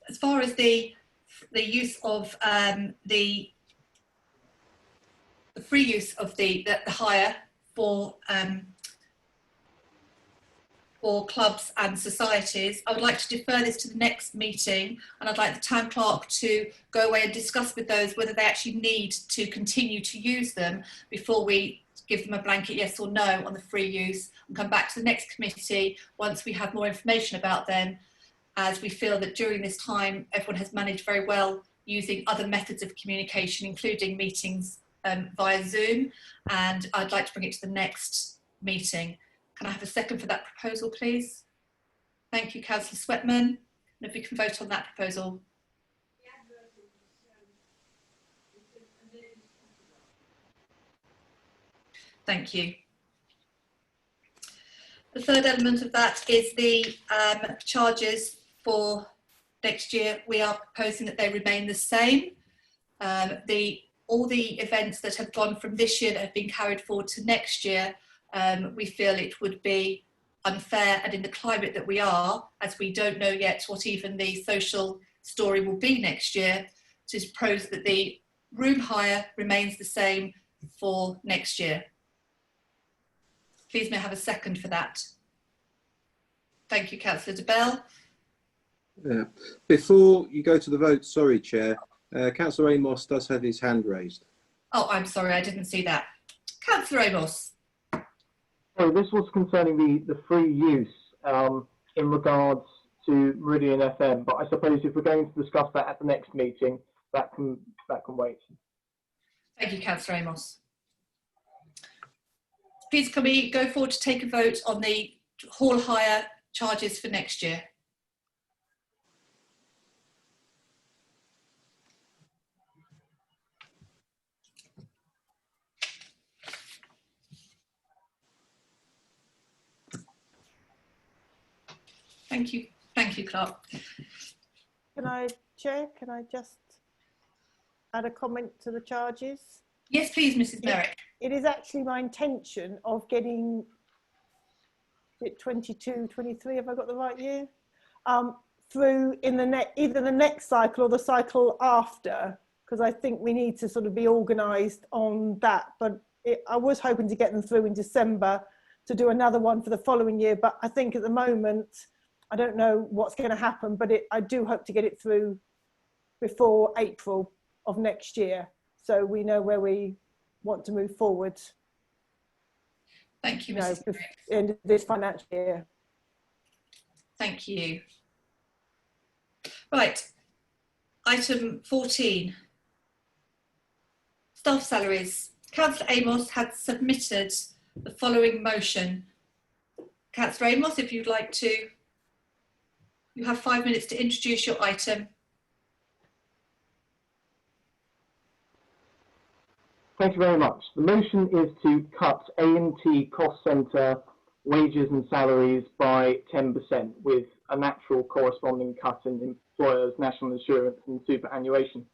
as far as the use of the free use of the hire for clubs and societies, I would like to defer this to the next meeting, and I'd like the Town Clerk to go away and discuss with those whether they actually need to continue to use them before we give them a blanket yes or no on the free use, and come back to the next committee once we have more information about them, as we feel that during this time everyone has managed very well using other methods of communication, including meetings via Zoom, and I'd like to bring it to the next meeting. Can I have a second for that proposal, please? Thank you, Councillor Sweatman. And if we can vote on that proposal. Thank you. The third element of that is the charges for next year. We are proposing that they remain the same. All the events that have gone from this year that have been carried forward to next year, we feel it would be unfair, and in the climate that we are, as we don't know yet what even the social story will be next year, to propose that the room hire remains the same for next year. Please may I have a second for that? Thank you, Councillor de Bell. Yeah. Before you go to the vote, sorry, Chair, Councillor Amos does have his hand raised. Oh, I'm sorry, I didn't see that. Councillor Amos. So this was concerning the free use in regards to Meridian FM, but I suppose if we're going to discuss that at the next meeting, that can wait. Thank you, Councillor Amos. Please can we go forward to take a vote on the hall hire charges for next year? Thank you, Clark. Chair, can I just add a comment to the charges? Yes, please, Mrs. Merrick. It is actually my intention of getting it 22, 23, have I got the right year? Through in the either the next cycle or the cycle after, because I think we need to sort of be organised on that. But I was hoping to get them through in December to do another one for the following year. But I think at the moment, I don't know what's going to happen, but I do hope to get it through before April of next year, so we know where we want to move forward. Thank you, Mrs. End of this financial year. Thank you. Right, item 14. Staff salaries. Councillor Amos had submitted the following motion. Councillor Amos, if you'd like to, you have 5 minutes to introduce your item. Thank you very much. The motion is to cut A&T cost centre wages and salaries by 10%, with a natural corresponding cut in employers' national insurance and superannuation.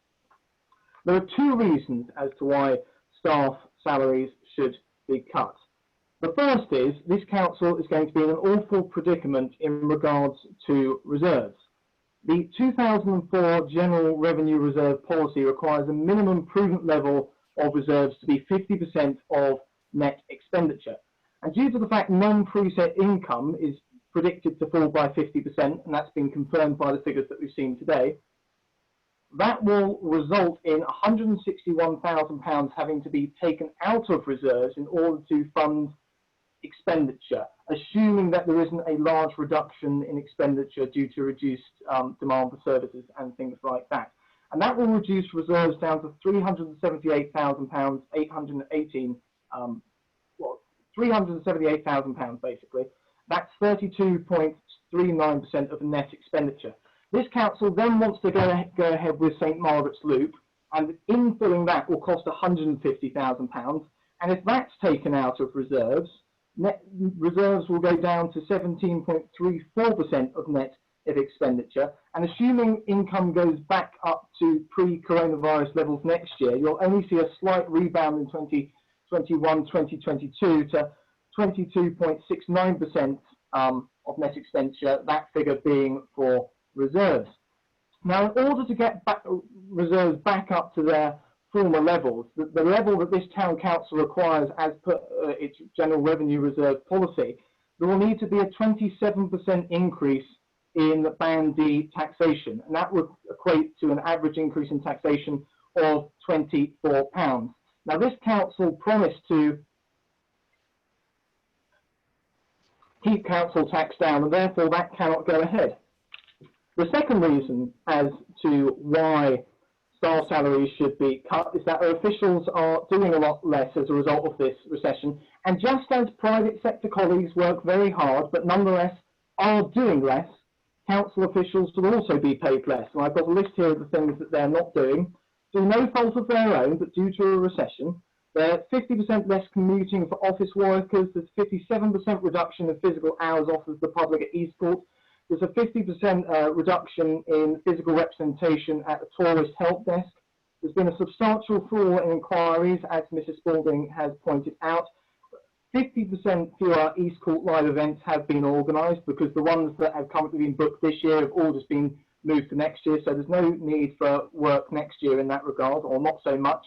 There are two reasons as to why staff salaries should be cut. The first is this council is going to be in an awful predicament in regards to reserves. The 2004 General Revenue Reserve policy requires a minimum prudent level of reserves to be 50% of net expenditure. And due to the fact non-preset income is predicted to fall by 50%, and that's been confirmed by the figures that we've seen today, that will result in £161,000 having to be taken out of reserves in order to fund expenditure, assuming that there isn't a large reduction in expenditure due to reduced demand for services and things like that. And that will reduce reserves down to £378,000, 818, £378,000 basically. That's 32.39% of net expenditure. This council then wants to go ahead with St Margaret's Loop, and infilling that will cost £150,000. And if that's taken out of reserves, net reserves will go down to 17.34% of net expenditure. And assuming income goes back up to pre-coronavirus levels next year, you'll only see a slight rebound in 2021, 2022 to 22.69% of net expenditure, that figure being for reserves. Now, in order to get reserves back up to their former levels, the level that this town council requires as per its general revenue reserve policy, there will need to be a 27% increase in Band D taxation, and that would equate to an average increase in taxation of £24. Now, this council promised to keep council tax down, and therefore that cannot go ahead. The second reason as to why staff salaries should be cut is that our officials are doing a lot less as a result of this recession, and just as private sector colleagues work very hard but nonetheless are doing less, council officials will also be paid less. And I've got a list here of the things that they're not doing through no fault of their own, but due to a recession. They're 50% less commuting for office workers. There's 57% reduction in physical hours offered to the public at Eastcourt. There's a 50% reduction in physical representation at the tourist help desk. There's been a substantial fall in inquiries, as Mrs. Spalding has pointed out. 50% fewer Eastcourt live events have been organised because the ones that have currently been booked this year have all just been moved to next year. So there's no need for work next year in that regard, or not so much.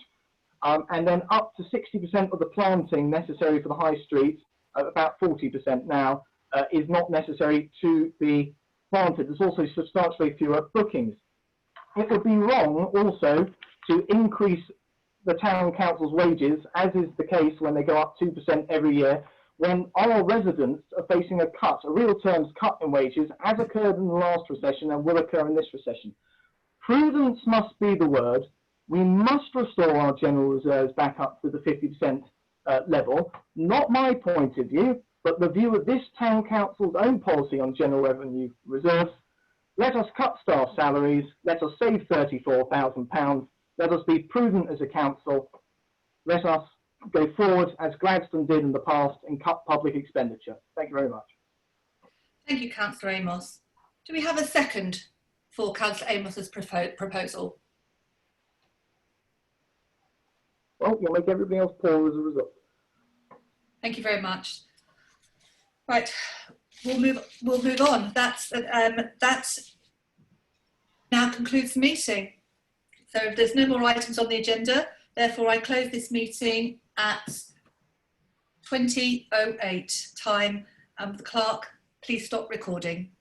And then up to 60% of the planting necessary for the high street, about 40% now, is not necessary to be planted. There's also substantially fewer bookings. It would be wrong also to increase the town council's wages, as is the case when they go up 2% every year, when our residents are facing a cut, a real terms cut in wages, as occurred in the last recession and will occur in this recession. Prudence must be the word. We must restore our general reserves back up to the 50% level. Not my point of view, but the view of this town council's own policy on general revenue reserves. Let us cut staff salaries. Let us save £34,000. Let us be prudent as a council. Let us go forward as Gladstone did in the past and cut public expenditure. Thank you very much. Thank you, Councillor Amos. Do we have a second for Councillor Amos's proposal? Well, you'll make everybody else poor as a result. Thank you very much. Right, we'll move on. That now concludes the meeting. So if there's no more items on the agenda, therefore I close this meeting at 20:08 time. The clerk, please stop recording.